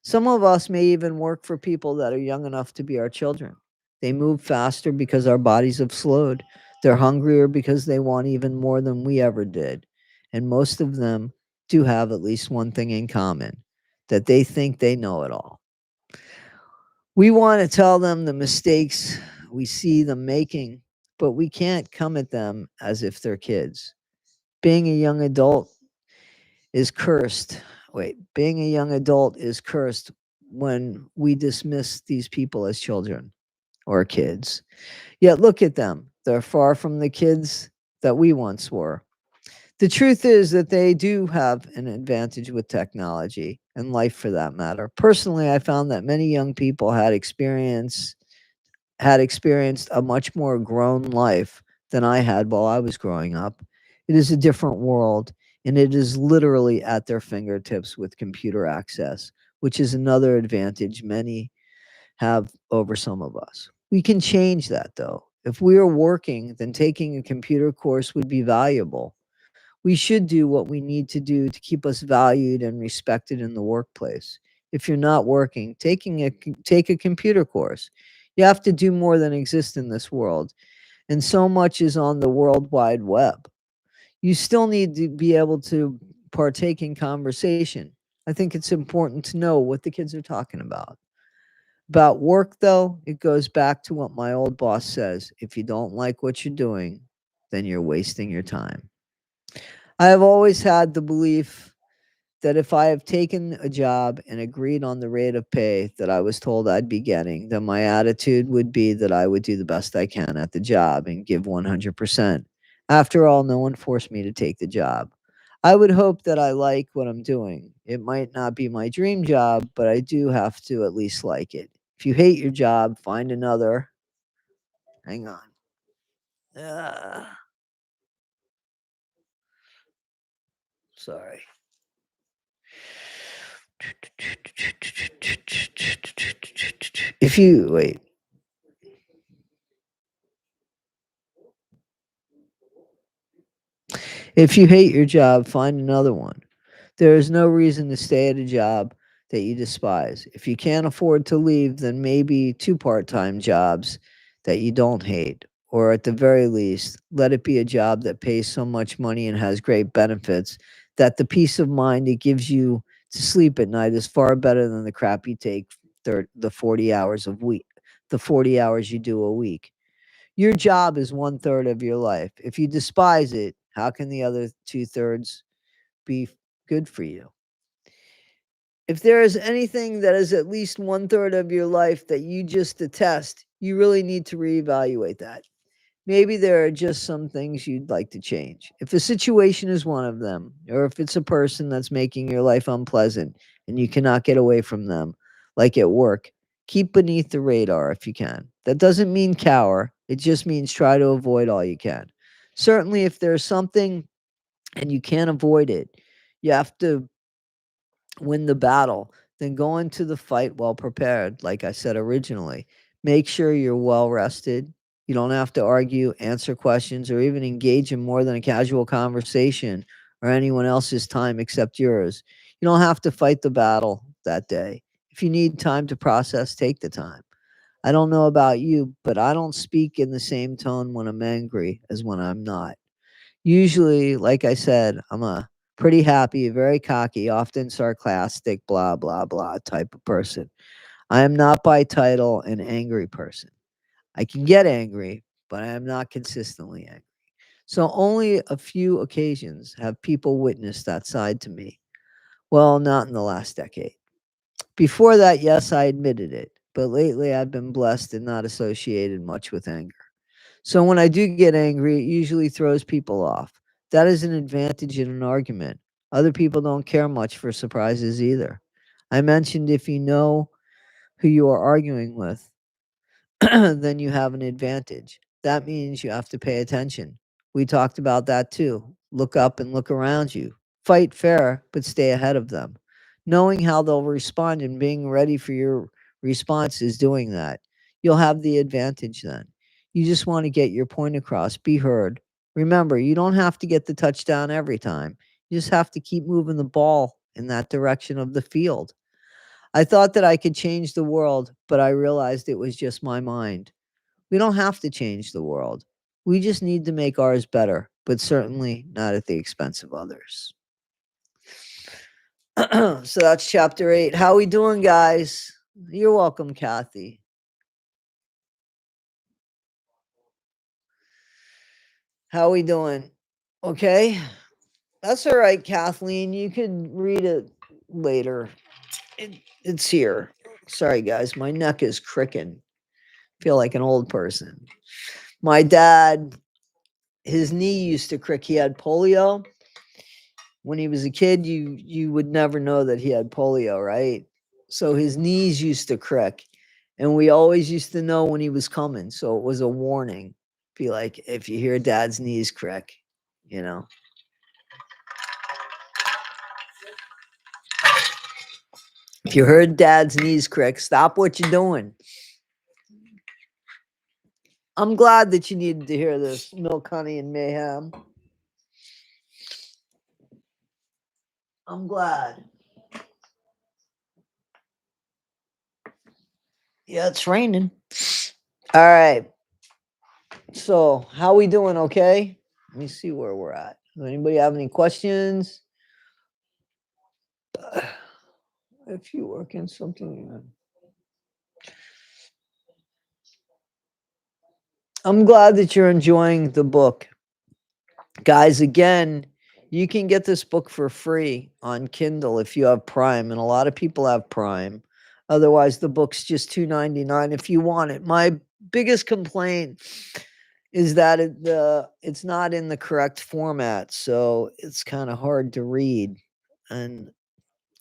Some of us may even work for people that are young enough to be our children. They move faster because our bodies have slowed. They're hungrier because they want even more than we ever did. And most of them do have at least one thing in common, that they think they know it all. We want to tell them the mistakes we see them making, but we can't come at them as if they're kids. Being a young adult is cursed. Wait, being a young adult is cursed when we dismiss these people as children or kids. Yet look at them. They're far from the kids that we once were. The truth is that they do have an advantage with technology and life for that matter. Personally, I found that many young people had experienced a much more grown life than I had while I was growing up. It is a different world, and it is literally at their fingertips with computer access, which is another advantage many have over some of us. We can change that though. If we are working, then taking a computer course would be valuable. We should do what we need to do to keep us valued and respected in the workplace. If you're not working, take a computer course. You have to do more than exist in this world, and so much is on the World Wide Web. You still need to be able to partake in conversation. I think it's important to know what the kids are talking about. About work, though, it goes back to what my old boss says: if you don't like what you're doing, then you're wasting your time. I have always had the belief that if I have taken a job and agreed on the rate of pay that I was told I'd be getting, then my attitude would be that I would do the best I can at the job and give 100%. After all, no one forced me to take the job. I would hope that I like what I'm doing. It might not be my dream job, but I do have to at least like it. If you hate your job, find another. Hang on. Uh, Sorry. If you wait, if you hate your job, find another one. There is no reason to stay at a job that you despise. If you can't afford to leave, then maybe two part-time jobs that you don't hate. Or at the very least, let it be a job that pays so much money and has great benefits that the peace of mind it gives you to sleep at night is far better than the crap you take the 40 hours of week, the 40 hours you do a week. Your job is one third of your life. If you despise it, how can the other two thirds be good for you? If there is anything that is at least one third of your life that you just detest, you really need to reevaluate that. Maybe there are just some things you'd like to change. If a situation is one of them, or if it's a person that's making your life unpleasant and you cannot get away from them, like at work, keep beneath the radar if you can. That doesn't mean cower, it just means try to avoid all you can. Certainly, if there's something and you can't avoid it, you have to win the battle, then go into the fight well prepared, like I said originally. Make sure you're well rested. You don't have to argue, answer questions, or even engage in more than a casual conversation or anyone else's time except yours. You don't have to fight the battle that day. If you need time to process, take the time. I don't know about you, but I don't speak in the same tone when I'm angry as when I'm not. Usually, like I said, I'm a pretty happy, very cocky, often sarcastic, blah, blah, blah type of person. I am not by title an angry person. I can get angry, but I am not consistently angry. So only a few occasions have people witnessed that side to me. Well, not in the last decade. Before that, yes, I admitted it. But lately, I've been blessed and not associated much with anger. So when I do get angry, it usually throws people off. That is an advantage in an argument. Other people don't care much for surprises either. I mentioned if you know who you are arguing with, then you have an advantage. That means you have to pay attention. We talked about that too. Look up and look around you. Fight fair, but stay ahead of them. Knowing how they'll respond and being ready for your response is doing that. You'll have the advantage then. You just want to get your point across, be heard. Remember, you don't have to get the touchdown every time. You just have to keep moving the ball in that direction of the field. I thought that I could change the world, but I realized it was just my mind. We don't have to change the world. We just need to make ours better, but certainly not at the expense of others. So that's chapter 8. How we doing, guys? You're welcome, Kathy. How we doing? Okay. That's all right, Kathleen. You could read it later. It's here. Sorry, guys. My neck is cricking. Feel like an old person. My dad, his knee used to crick. He had polio. When he was a kid, you would never know that he had polio, right? So his knees used to crick, and we always used to know when he was coming. So it was a warning. Be like, if you hear Dad's knees crick, you know. If you heard Dad's knees crick, stop what you're doing. I'm glad that you needed to hear this, Milk, Honey, and Mayhem. I'm glad. Yeah, it's raining. All right. So, how we doing? Okay. Let me see where we're at. Does anybody have any questions? If you work in something, I'm glad that you're enjoying the book. Guys, again, you can get this book for free on Kindle if you have Prime, and a lot of people have Prime. Otherwise, the book's just $2.99 if you want it. My biggest complaint is that it's not in the correct format, so it's kind of hard to read. And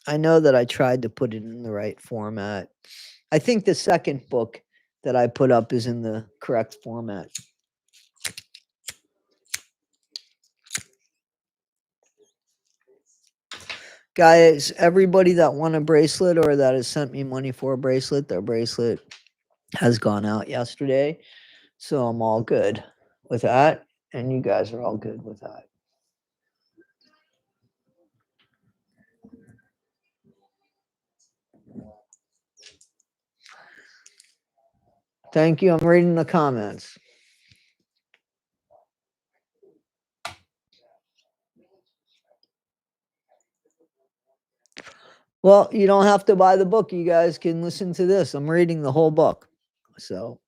I know that I tried to put it in the right format. I think the second book that I put up is in the correct format. Guys, everybody that won a bracelet or that has sent me money for a bracelet, their bracelet has gone out yesterday. So I'm all good with that. And you guys are all good with that. Thank you. I'm reading the comments. Well, you don't have to buy the book. You guys can listen to this. I'm reading the whole book. So,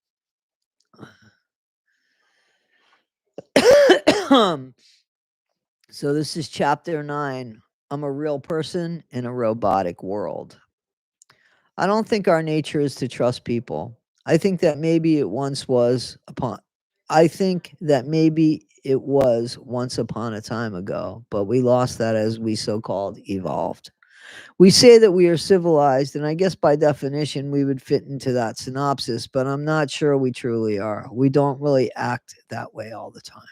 so this is chapter 9. I'm a real person in a robotic world. I don't think our nature is to trust people. I think that maybe it once was upon I think that maybe it was once upon a time ago, but we lost that as we so-called evolved. We say that we are civilized, and I guess by definition we would fit into that synopsis, but I'm not sure we truly are. We don't really act that way all the time.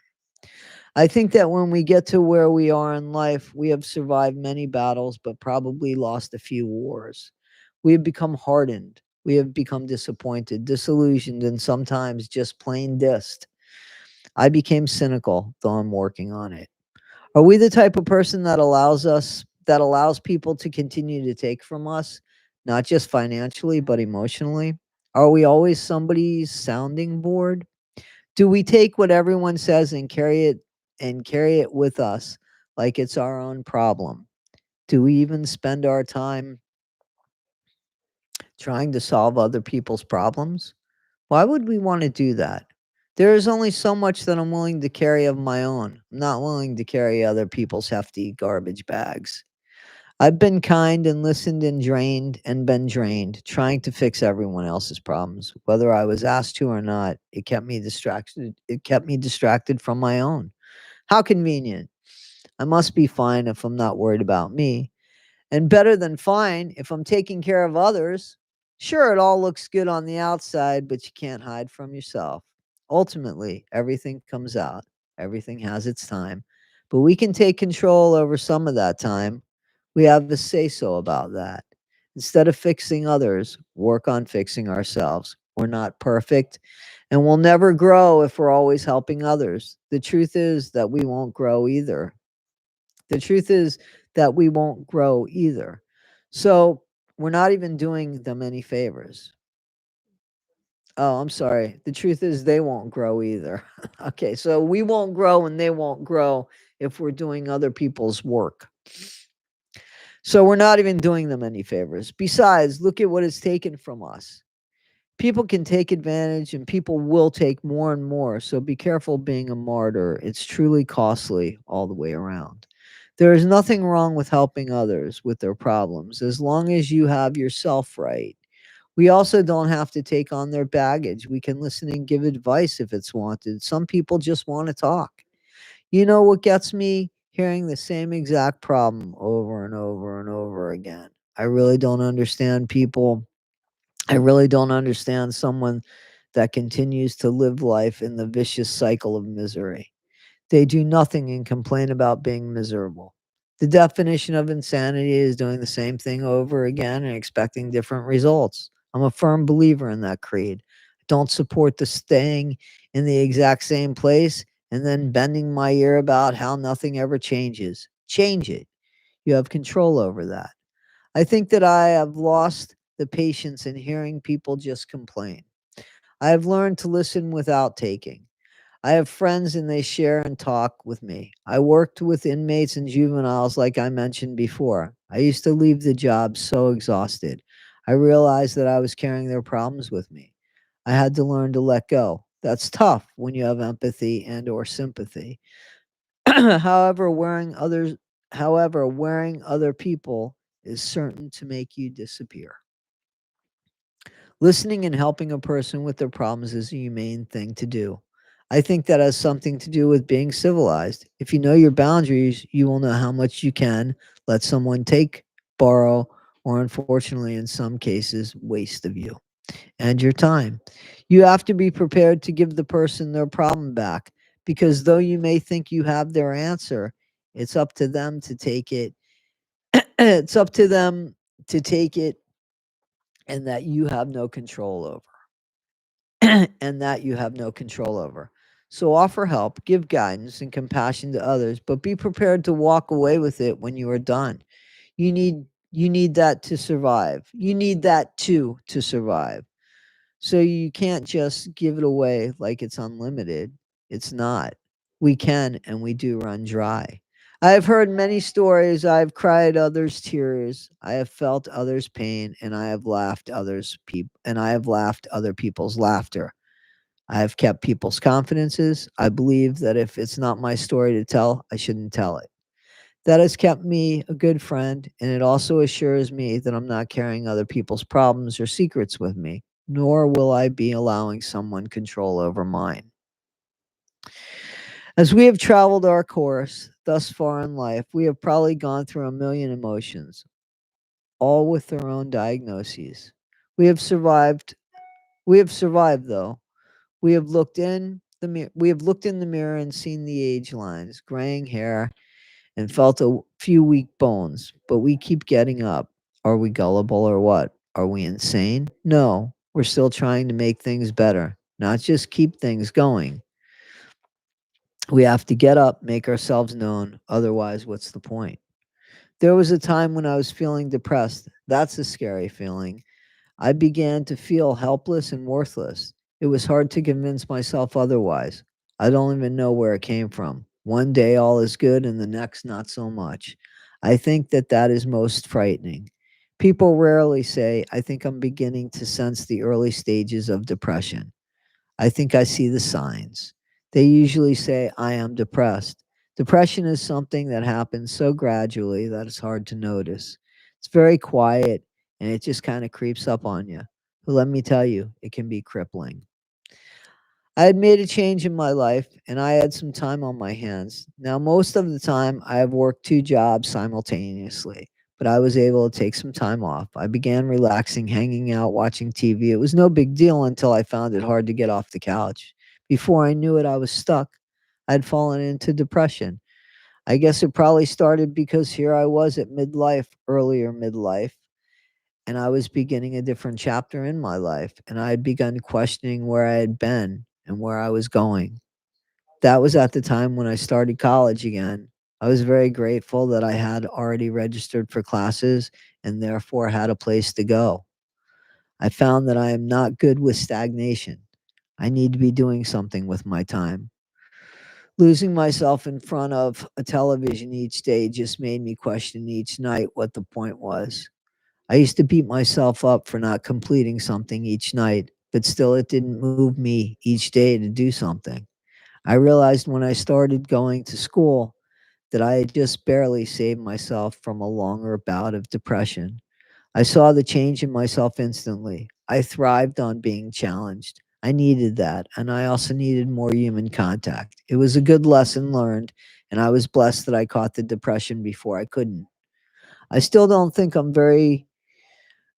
I think that when we get to where we are in life, we have survived many battles, but probably lost a few wars. We have become hardened. We have become disappointed, disillusioned, and sometimes just plain dissed. I became cynical, though I'm working on it. Are we the type of person that allows people to continue to take from us, not just financially, but emotionally? Are we always somebody's sounding board? Do we take what everyone says and carry it with us like it's our own problem? Do we even spend our time trying to solve other people's problems? Why would we want to do that? There is only so much that I'm willing to carry of my own. I'm not willing to carry other people's hefty garbage bags. I've been kind and listened and drained and been drained, trying to fix everyone else's problems. Whether I was asked to or not, it kept me distracted. It kept me distracted from my own. How convenient. I must be fine if I'm not worried about me. And better than fine if I'm taking care of others. Sure, it all looks good on the outside, but you can't hide from yourself. Ultimately, everything comes out, everything has its time, but we can take control over some of that time. We have a say so about that. Instead of fixing others, work on fixing ourselves. We're not perfect, and we'll never grow if we're always helping others. The truth is that we won't grow either. The truth is that we won't grow either. So we're not even doing them any favors. Oh, I'm sorry. The truth is they won't grow either. Okay, so we won't grow and they won't grow if we're doing other people's work. So we're not even doing them any favors. Besides, look at what it's taken from us. People can take advantage and people will take more and more. So be careful being a martyr. It's truly costly all the way around. There is nothing wrong with helping others with their problems as long as you have yourself right. We also don't have to take on their baggage. We can listen and give advice if it's wanted. Some people just want to talk. You know what gets me? Hearing the same exact problem over and over and over again. I really don't understand people. I really don't understand someone that continues to live life in the vicious cycle of misery. They do nothing and complain about being miserable. The definition of insanity is doing the same thing over again and expecting different results. I'm a firm believer in that creed. I don't support the staying in the exact same place and then bending my ear about how nothing ever changes. Change it. You have control over that. I think that I have lost the patience in hearing people just complain. I have learned to listen without taking. I have friends and they share and talk with me. I worked with inmates and juveniles like I mentioned before. I used to leave the job so exhausted. I realized that I was carrying their problems with me. I had to learn to let go. That's tough when you have empathy and or sympathy. however, wearing others however, wearing other people is certain to make you disappear. Listening and helping a person with their problems is a humane thing to do. I think that has something to do with being civilized. If you know your boundaries, you will know how much you can let someone take, borrow, or unfortunately, in some cases, waste of you and your time. You have to be prepared to give the person their problem back because though you may think you have their answer, it's up to them to take it. it's up to them to take it and that you have no control over. and that you have no control over. So offer help, give guidance and compassion to others, but be prepared to walk away with it when you are done. You need you need that to survive. You need that too to survive. So you can't just give it away like it's unlimited. It's not. We can and we do run dry. I have heard many stories. I have cried others' tears. I have felt others' pain, and I have laughed other people's laughter. I have kept people's confidences. I believe that if it's not my story to tell, I shouldn't tell it. That has kept me a good friend, and it also assures me that I'm not carrying other people's problems or secrets with me, nor will I be allowing someone control over mine. As we have traveled our course thus far in life, we have probably gone through a million emotions, all with their own diagnoses. We have survived. We have survived, though. We have looked in the mirror and seen the age lines, graying hair, and felt a few weak bones, but we keep getting up. Are we gullible or what? Are we insane? No, we're still trying to make things better, not just keep things going. We have to get up, make ourselves known, otherwise, what's the point? There was a time when I was feeling depressed. That's a scary feeling. I began to feel helpless and worthless. It was hard to convince myself otherwise. I don't even know where it came from. One day all is good and the next not so much. I think that that is most frightening. People rarely say, I think I'm beginning to sense the early stages of depression. I think I see the signs. They usually say, I am depressed. Depression is something that happens so gradually that it's hard to notice. It's very quiet and it just kind of creeps up on you. But let me tell you, it can be crippling. I had made a change in my life and I had some time on my hands. Now, most of the time, I have worked two jobs simultaneously, but I was able to take some time off. I began relaxing, hanging out, watching TV. It was no big deal until I found it hard to get off the couch. Before I knew it, I was stuck. I'd fallen into depression. I guess it probably started because here I was at midlife, earlier midlife, and I was beginning a different chapter in my life, and I had begun questioning where I had been and where I was going. That was at the time when I started college again. I was very grateful that I had already registered for classes and therefore had a place to go. I found that I am not good with stagnation. I need to be doing something with my time. Losing myself in front of a television each day just made me question each night what the point was. I used to beat myself up for not completing something each night, but still it didn't move me each day to do something. I realized when I started going to school that I had just barely saved myself from a longer bout of depression. I saw the change in myself instantly. I thrived on being challenged. I needed that, and I also needed more human contact. It was a good lesson learned, and I was blessed that I caught the depression before I couldn't. I still don't think I'm very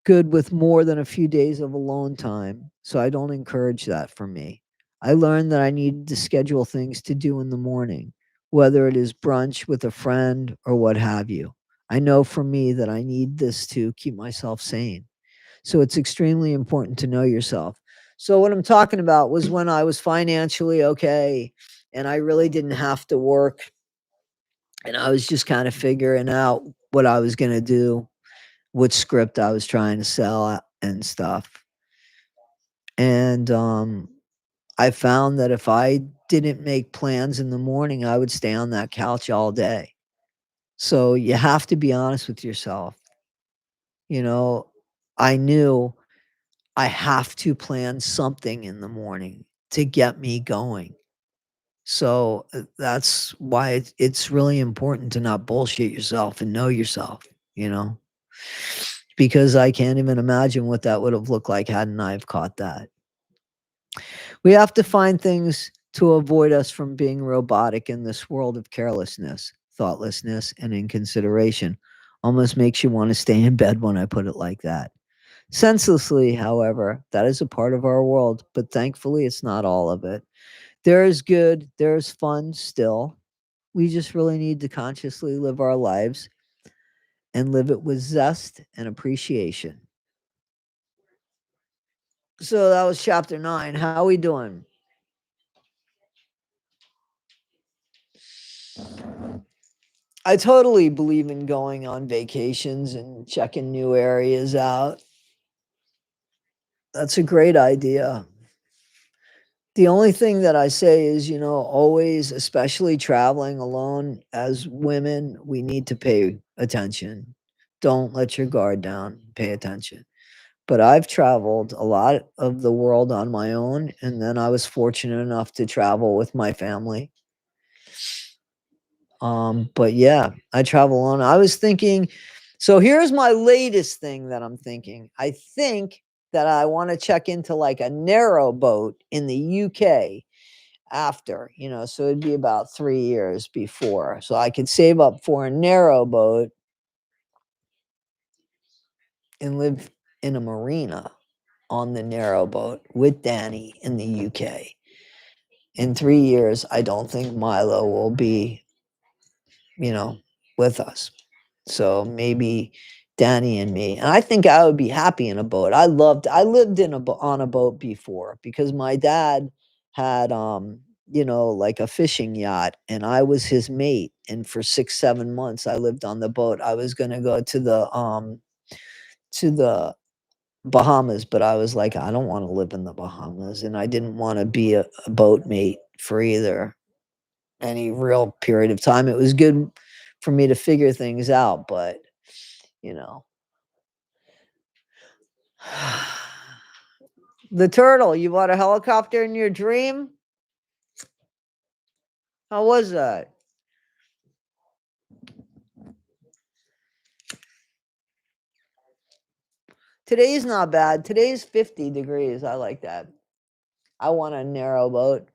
good with more than a few days of alone time, so I don't encourage that for me. I learned that I needed to schedule things to do in the morning, whether it is brunch with a friend or what have you. I know for me that I need this to keep myself sane. So it's extremely important to know yourself. So what I'm talking about was when I was financially okay and I really didn't have to work and I was just kind of figuring out what I was going to do, what script I was trying to sell and stuff. And I found that if I didn't make plans in the morning, I would stay on that couch all day. So you have to be honest with yourself. You know, I knew I have to plan something in the morning to get me going. So that's why it's really important to not bullshit yourself and know yourself, you know, because I can't even imagine what that would have looked like hadn't I have caught that. We have to find things to avoid us from being robotic in this world of carelessness, thoughtlessness, and inconsideration. Almost makes you want to stay in bed when I put it like that. Senselessly, however, that is a part of our world, but thankfully it's not all of it. There is good, there's fun still. We just really need to consciously live our lives and live it with zest and appreciation. So that was chapter 9. How we doing? I totally believe in going on vacations and checking new areas out. That's a great idea. The only thing that I say is, always, especially traveling alone as women, we need to pay attention. Don't let your guard down. Pay attention. But I've traveled a lot of the world on my own, and then I was fortunate enough to travel with my family. But yeah, I travel alone. I was thinking, so here's my latest thing that I'm thinking. I think that I want to check into like a narrow boat in the UK after, so it'd be about 3 years before. So I could save up for a narrow boat and live in a marina on the narrow boat with Danny in the UK. In 3 years, I don't think Milo will be, you know, with us. So maybe Danny and me. And I think I would be happy in a boat. I lived on a boat before because my dad had like a fishing yacht and I was his mate. And for 6, 7 months I lived on the boat. I was gonna go to the Bahamas, but I was like, I don't want to live in the Bahamas. And I didn't want to be a boat mate for either any real period of time. It was good for me to figure things out, but you know. The turtle, you bought a helicopter in your dream? How was that? Today's not bad. Today's 50 degrees. I like that. I want a narrow boat.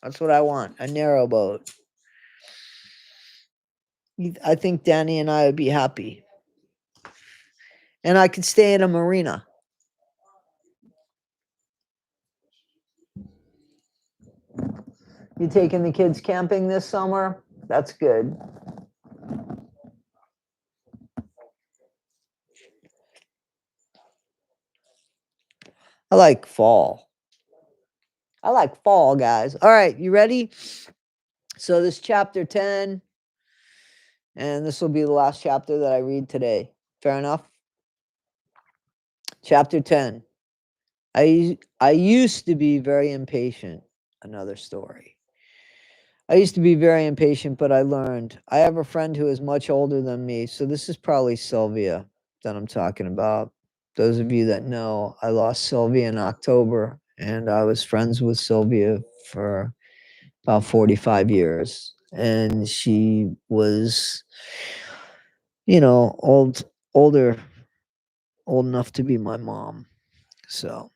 That's what I want, a narrow boat. I think Danny and I would be happy. And I could stay in a marina. You taking the kids camping this summer? That's good. I like fall. I like fall, guys. All right, you ready? So this chapter 10, and this will be the last chapter that I read today. Fair enough? Chapter 10. I used to be very impatient. Another story. I used to be very impatient, but I learned. I have a friend who is much older than me, so this is probably Sylvia that I'm talking about. Those of you that know, I lost Sylvia in October, and I was friends with Sylvia for about 45 years. And she was, older, old enough to be my mom. So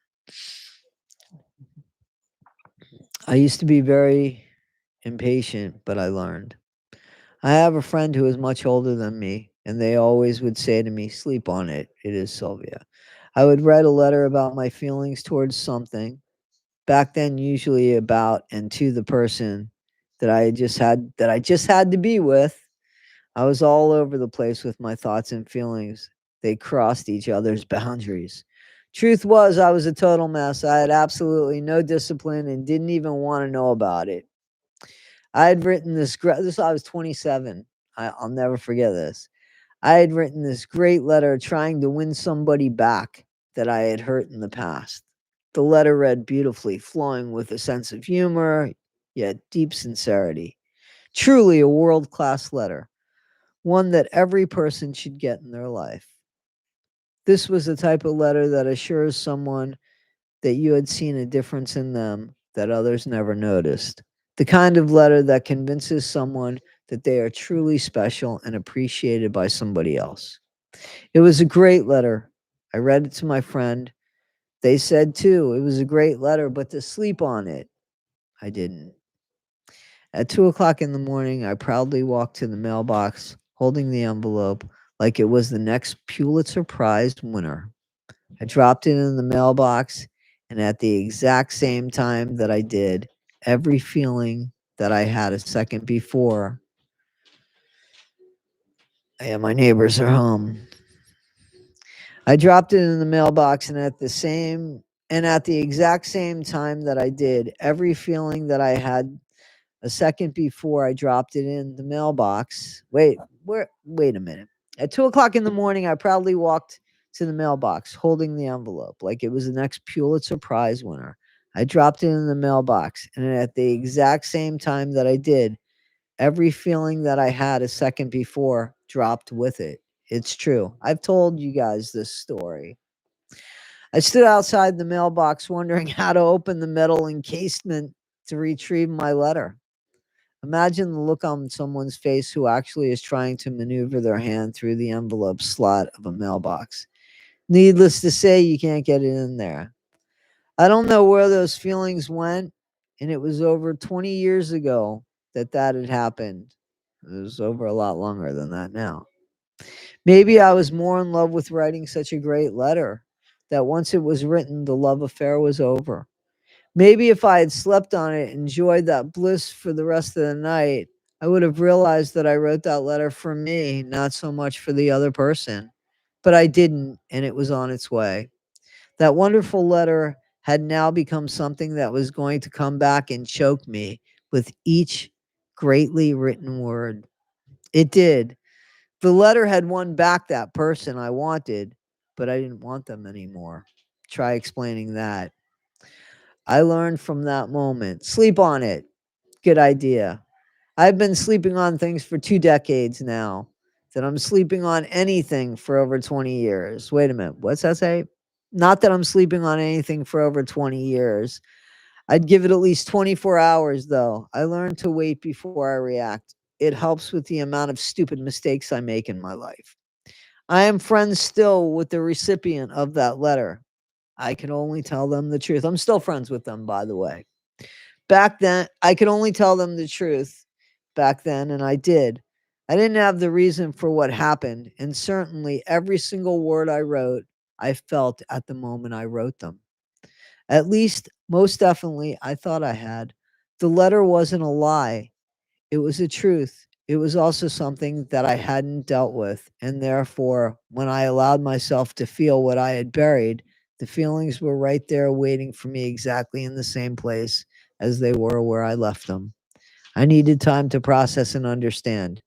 I used to be very impatient, but I learned. I have a friend who is much older than me, and they always would say to me, "Sleep on it. It is Sylvia." I would write a letter about my feelings towards something, back then usually about and to the person that I just had to be with. I was all over the place with my thoughts and feelings. They crossed each other's boundaries. Truth was, I was a total mess. I had absolutely no discipline and didn't even want to know about it. I had written this I was 27. I'll never forget this. I had written this great letter trying to win somebody back that I had hurt in the past. The letter read beautifully, flowing with a sense of humor, yet deep sincerity. Truly a world class letter, one that every person should get in their life. This was the type of letter that assures someone that you had seen a difference in them that others never noticed. The kind of letter that convinces someone that they are truly special and appreciated by somebody else. It was a great letter. I read it to my friend. They said too, it was a great letter, but to sleep on it, I didn't. At 2 o'clock in the morning, I proudly walked to the mailbox, holding the envelope like it was the next Pulitzer Prize winner. I dropped it in the mailbox, and at the exact same time that I did, every feeling that I had a second before, yeah, my neighbors are home. I dropped it in the mailbox, and at the exact same time that I did, every feeling that I had a second before I dropped it in the mailbox. Wait a minute. At 2 o'clock in the morning, I proudly walked to the mailbox, holding the envelope like it was the next Pulitzer Prize winner. I dropped it in the mailbox, and at the exact same time that I did, every feeling that I had a second before dropped with it. It's true. I've told you guys this story. I stood outside the mailbox wondering how to open the metal encasement to retrieve my letter. Imagine the look on someone's face who actually is trying to maneuver their hand through the envelope slot of a mailbox. Needless to say, you can't get it in there. I don't know where those feelings went, and it was over 20 years ago that had happened. It was over a lot longer than that now. Maybe I was more in love with writing such a great letter that once it was written, the love affair was over. Maybe if I had slept on it, enjoyed that bliss for the rest of the night, I would have realized that I wrote that letter for me, not so much for the other person. But I didn't, and it was on its way. That wonderful letter had now become something that was going to come back and choke me with each greatly written word. It did. The letter had won back that person I wanted, but I didn't want them anymore. Try explaining that. I learned from that moment. Sleep on it. Good idea. I've been sleeping on things for 2 decades now. That I'm sleeping on anything for over 20 years. Wait a minute. What's that say? Not that I'm sleeping on anything for over 20 years. I'd give it at least 24 hours, though. I learned to wait before I react. It helps with the amount of stupid mistakes I make in my life. I am friends still with the recipient of that letter. I can only tell them the truth. I'm still friends with them, by the way. Back then, I could only tell them the truth back then, and I did. I didn't have the reason for what happened, and certainly every single word I wrote, I felt at the moment I wrote them. At least, most definitely, I thought I had. The letter wasn't a lie, it was a truth. It was also something that I hadn't dealt with, and therefore, when I allowed myself to feel what I had buried, the feelings were right there waiting for me exactly in the same place as they were where I left them. I needed time to process and understand.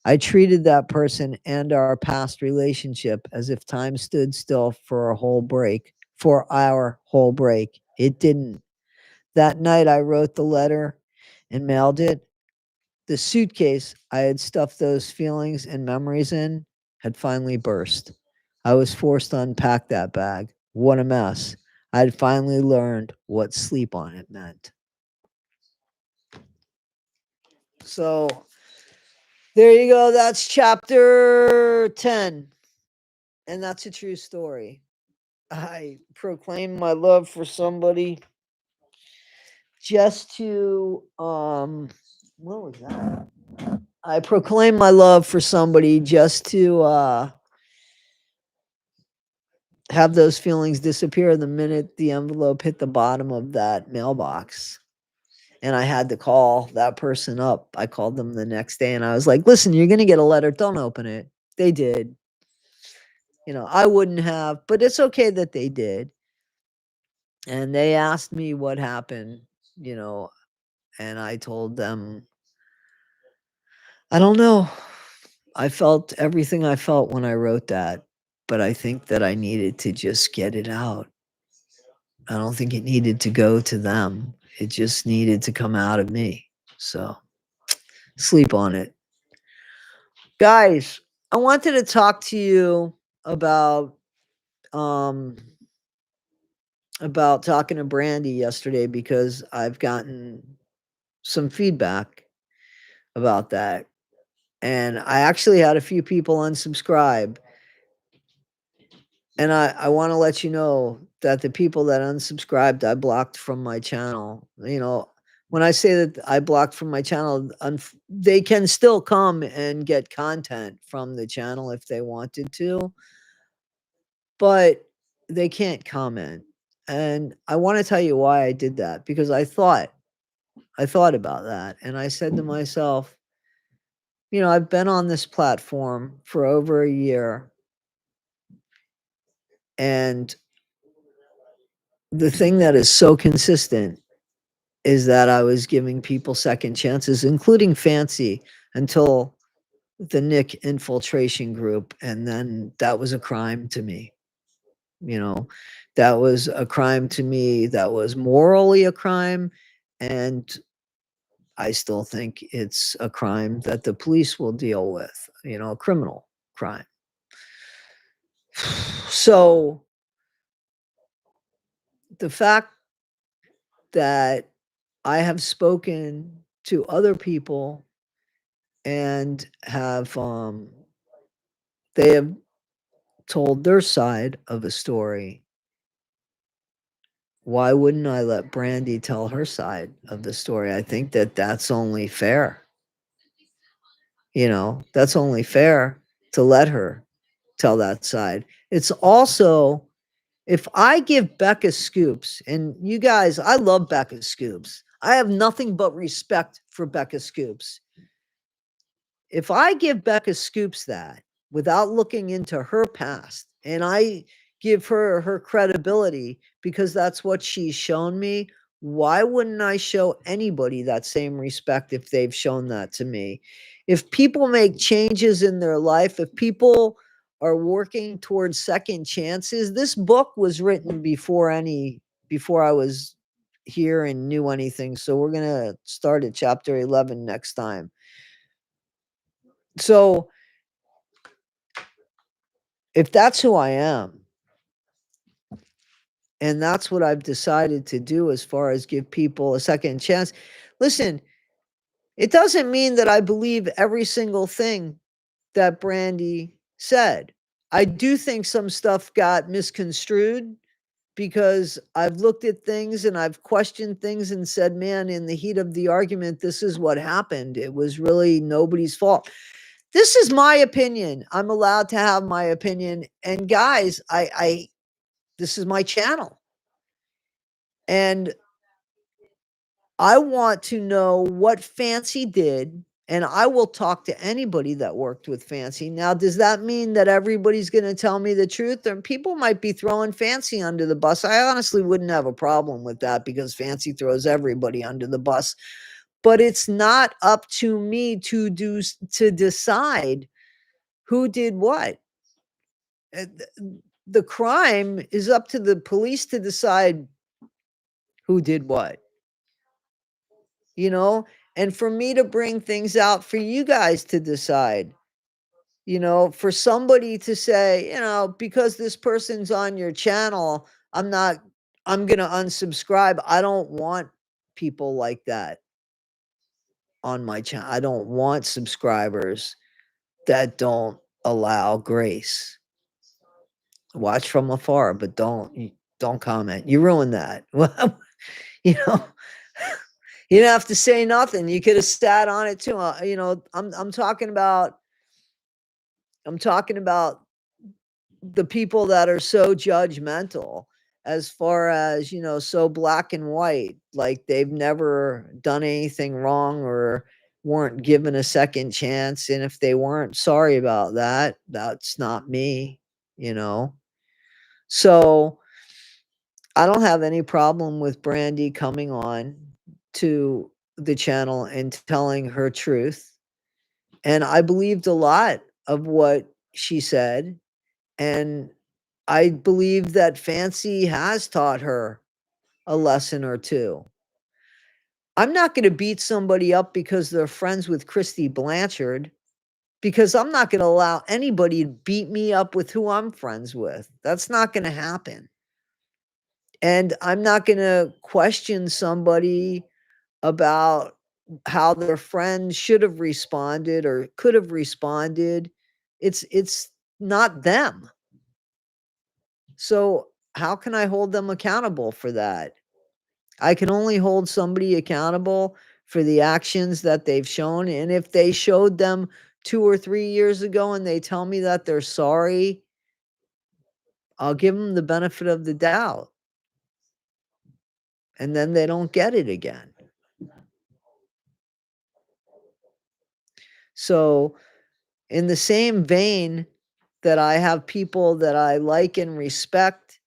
I treated that person and our past relationship as if time stood still for a whole break for our whole break. It didn't. That night I wrote the letter and mailed it. The suitcase I had stuffed those feelings and memories in had finally burst. I was forced to unpack that bag. What a mess. I had finally learned what sleep on it meant. So there you go. That's chapter 10. And that's a true story. I proclaimed my love for somebody just to what was that? I proclaimed my love for somebody just to have those feelings disappear the minute the envelope hit the bottom of that mailbox. And I had to call that person up. I called them the next day and I was like, listen, you're going to get a letter. Don't open it. They did. You know, I wouldn't have, but it's okay that they did. And they asked me what happened, you know, and I told them, I don't know. I felt everything I felt when I wrote that, but I think that I needed to just get it out. I don't think it needed to go to them. It just needed to come out of me. So sleep on it. Guys, I wanted to talk to you about um talking to Brandy yesterday because I've gotten some feedback about that. And I actually had a few people unsubscribe. And I want to let you know that the people that unsubscribed, I blocked from my channel. You know, when I say that I blocked from my channel, they can still come and get content from the channel if they wanted to, but they can't comment. And I want to tell you why I did that, because I thought about that. And I said to myself, you know, I've been on this platform for over a year. And the thing that is so consistent is that I was giving people second chances, including Fancy, until the Nick infiltration group. And then that was a crime to me. You know, that was a crime to me. That was morally a crime. And I still think it's a crime that the police will deal with, you know, a criminal crime. So the fact that I have spoken to other people and have they have told their side of a story. Why wouldn't I let Brandy tell her side of the story? I think that that's only fair. You know, that's only fair to let her tell that side. It's also, if I give Becca scoops, and you guys, I love Becca scoops. I have nothing but respect for Becca scoops. If I give Becca scoops that without looking into her past, and I give her credibility because that's what she's shown me, why wouldn't I show anybody that same respect if they've shown that to me? If people make changes in their life, if people are working towards second chances, this book was written before I was here and knew anything. So we're going to start at chapter 11 next time. So if that's who I am, and that's what I've decided to do as far as give people a second chance. Listen, it doesn't mean that I believe every single thing that Brandy said. I do think some stuff got misconstrued because I've looked at things and I've questioned things and said, man, in the heat of the argument, this is what happened. It was really nobody's fault. This is my opinion. I'm allowed to have my opinion. And guys, this is my channel. And I want to know what Fancy did, and I will talk to anybody that worked with Fancy. Now, does that mean that everybody's going to tell me the truth? Or people might be throwing Fancy under the bus. I honestly wouldn't have a problem with that because Fancy throws everybody under the bus. But it's not up to me to decide who did what. the crime is up to the police to decide who did what, you know? And for me to bring things out for you guys to decide, for somebody to say, because this person's on your channel, I'm going to unsubscribe. I don't want people like that on my channel. I don't want subscribers that don't allow grace. Watch from afar, but don't comment. You ruined that. Well, you know, you didn't have to say nothing. You could have sat on it too. I'm talking about the people that are so judgmental as far as, so black and white, like they've never done anything wrong or weren't given a second chance. And if they weren't sorry about that, that's not me, you know? So I don't have any problem with Brandy coming on to the channel and telling her truth. And I believed a lot of what she said. And I believe that Fancy has taught her a lesson or two. I'm not going to beat somebody up because they're friends with Christy Blanchard, because I'm not going to allow anybody to beat me up with who I'm friends with. That's not going to happen. And I'm not going to question somebody about how their friend should have responded or could have responded. It's not them. So how can I hold them accountable for that? I can only hold somebody accountable for the actions that they've shown. And if they showed them 2 or 3 years ago and they tell me that they're sorry, I'll give them the benefit of the doubt. And then they don't get it again. So, in the same vein that I have people that I like and respect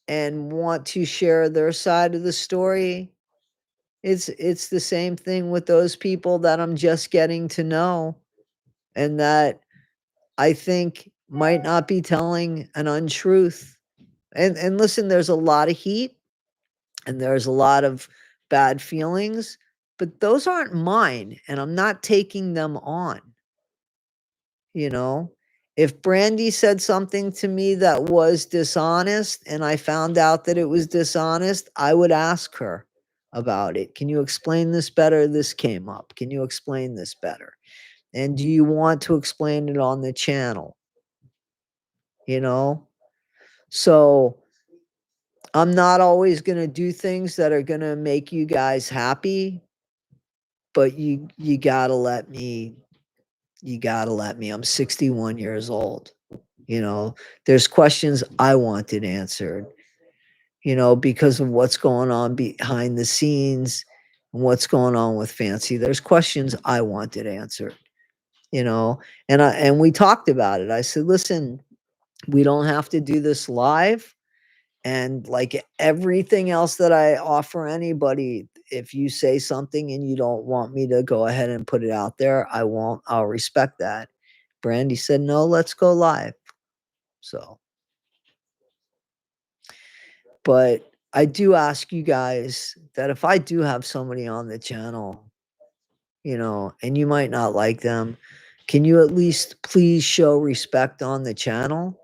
and want to share their side of the story, it's the same thing with those people that I'm just getting to know and that I think might not be telling an untruth. And listen, there's a lot of heat and there's a lot of bad feelings, but those aren't mine and I'm not taking them on. You know, if Brandy said something to me that was dishonest and I found out that it was dishonest, I would ask her about it. Can you explain this better? This came up. Can you explain this better? And do you want to explain it on the channel? You know? So I'm not always going to do things that are going to make you guys happy, but you got to let me. You got to let me. I'm 61 years old. There's questions I wanted answered, because of what's going on behind the scenes and what's going on with Fancy. There's questions I wanted answered, and we talked about it. I said, listen, we don't have to do this live. And like everything else that I offer anybody, if you say something and you don't want me to go ahead and put it out there, I won't. I'll respect that. Brandy said, no, let's go live. So, but I do ask you guys that if I do have somebody on the channel, and you might not like them, can you at least please show respect on the channel?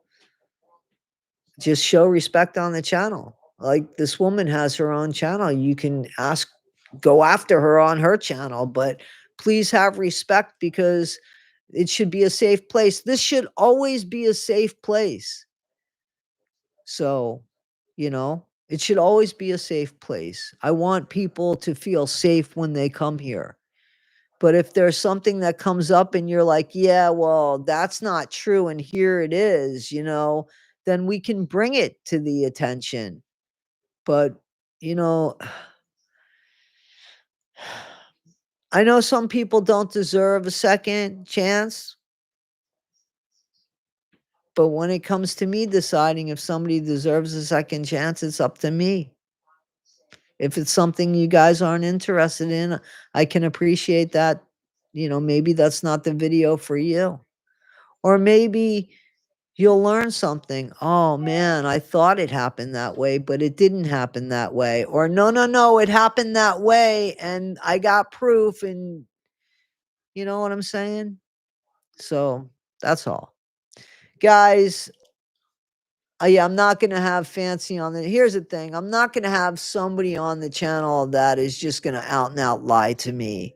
Just show respect on the channel. Like this woman has her own channel. You can go after her on her channel, but please have respect because it should be a safe place. This should always be a safe place. So, it should always be a safe place. I want people to feel safe when they come here. But if there's something that comes up and you're like, yeah, well, that's not true, and here it is, then we can bring it to the attention. But, you know, I know some people don't deserve a second chance. But when it comes to me deciding if somebody deserves a second chance, it's up to me. If it's something you guys aren't interested in, I can appreciate that. Maybe that's not the video for you. Or maybe You'll learn something. Oh man, I thought it happened that way, but it didn't happen that way. Or no, no, no, it happened that way and I got proof and you know what I'm saying? So that's all. Guys, yeah, I'm not gonna have Fancy on the here's the thing, I'm not gonna have somebody on the channel that is just gonna out and out lie to me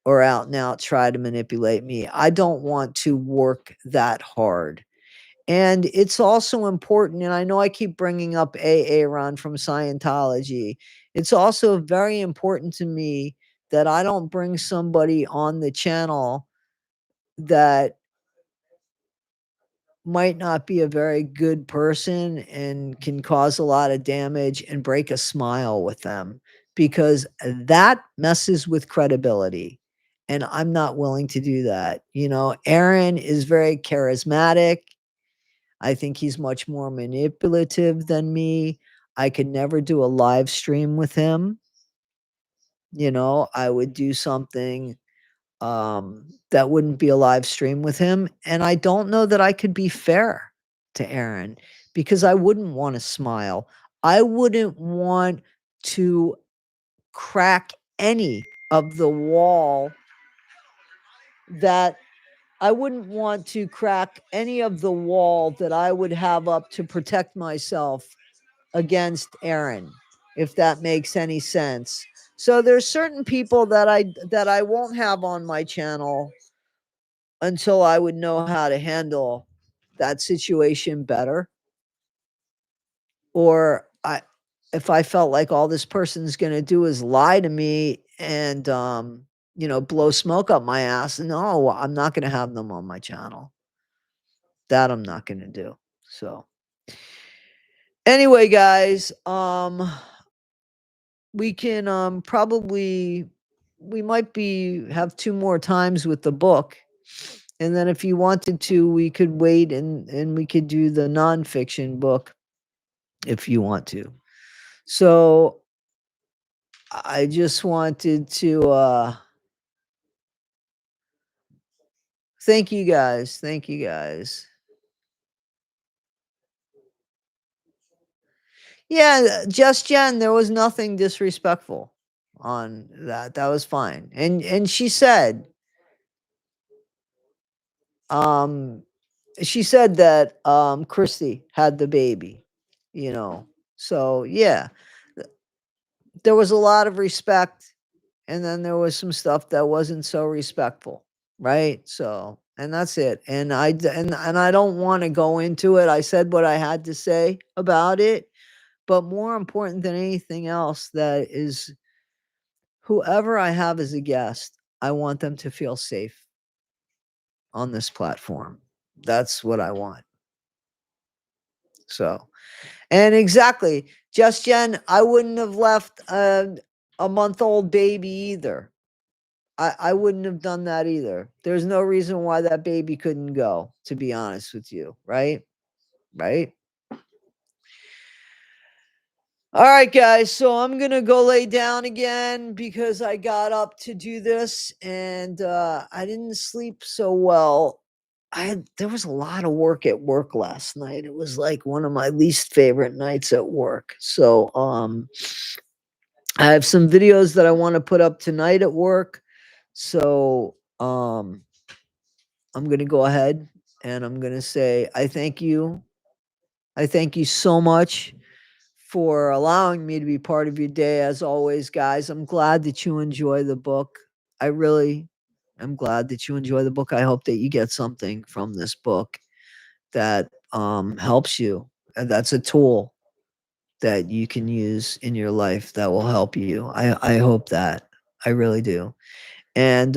or out and out try to manipulate me. I don't want to work that hard. And it's also important, and I know I keep bringing up AA Ron from Scientology. It's also very important to me that I don't bring somebody on the channel that might not be a very good person and can cause a lot of damage and break a smile with them because that messes with credibility. And I'm not willing to do that. You know, Aaron is very charismatic. I think he's much more manipulative than me. I could never do a live stream with him. You know, I would do something that wouldn't be a live stream with him. And I don't know that I could be fair to Aaron because I wouldn't want to smile. I wouldn't want to crack any of the wall that I wouldn't want to crack any of the wall that I would have up to protect myself against Aaron, if that makes any sense. So there's certain people that I won't have on my channel until I would know how to handle that situation better. Or if I felt like all this person's gonna do is lie to me and you know, blow smoke up my ass, no, I'm not gonna have them on my channel. That I'm not gonna do. So anyway, guys, we can probably we might be have two more times with the book. And then if you wanted to, we could wait and we could do the nonfiction book if you want to. So I just wanted to thank you guys. Thank you guys. Yeah, just Jen, there was nothing disrespectful on that. That was fine. And um she said that Christy had the baby, you know. So yeah, there was a lot of respect and then there was some stuff that wasn't so respectful, right? So, and that's it. And and I don't want to go into it. I said what I had to say about it, but more important than anything else, that is whoever I have as a guest, I want them to feel safe on this platform. That's what I want. So, and exactly, just Jen, I wouldn't have left a month-old baby either. I wouldn't have done that either. There's no reason why that baby couldn't go, to be honest with you, right? Right? All right, guys. So I'm gonna go lay down again because I got up to do this and I didn't sleep so well. There was a lot of work at work last night. It was like one of my least favorite nights at work. So I have some videos that I want to put up tonight at work. So I'm gonna go ahead and I'm gonna say I thank you. I thank you so much for allowing me to be part of your day as always, guys. I'm glad that you enjoy the book. I really am glad that you enjoy the book. I hope that you get something from this book that helps you. And that's a tool that you can use in your life that will help you. I hope that. I really do. And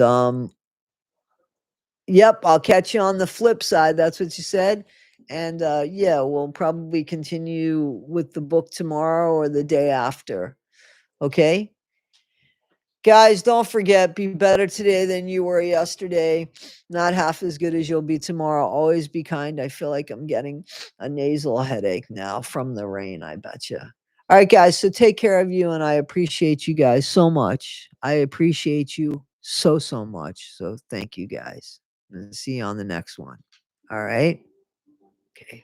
yep, I'll catch you on the flip side. That's what you said. And yeah, we'll probably continue with the book tomorrow or the day after. Okay? Guys, don't forget, be better today than you were yesterday. Not half as good as you'll be tomorrow. Always be kind. I feel like I'm getting a nasal headache now from the rain, I bet you. All right, guys. So take care of you, and I appreciate you guys so much. I appreciate you so, so much. So thank you guys. And see you on the next one. All right. Okay.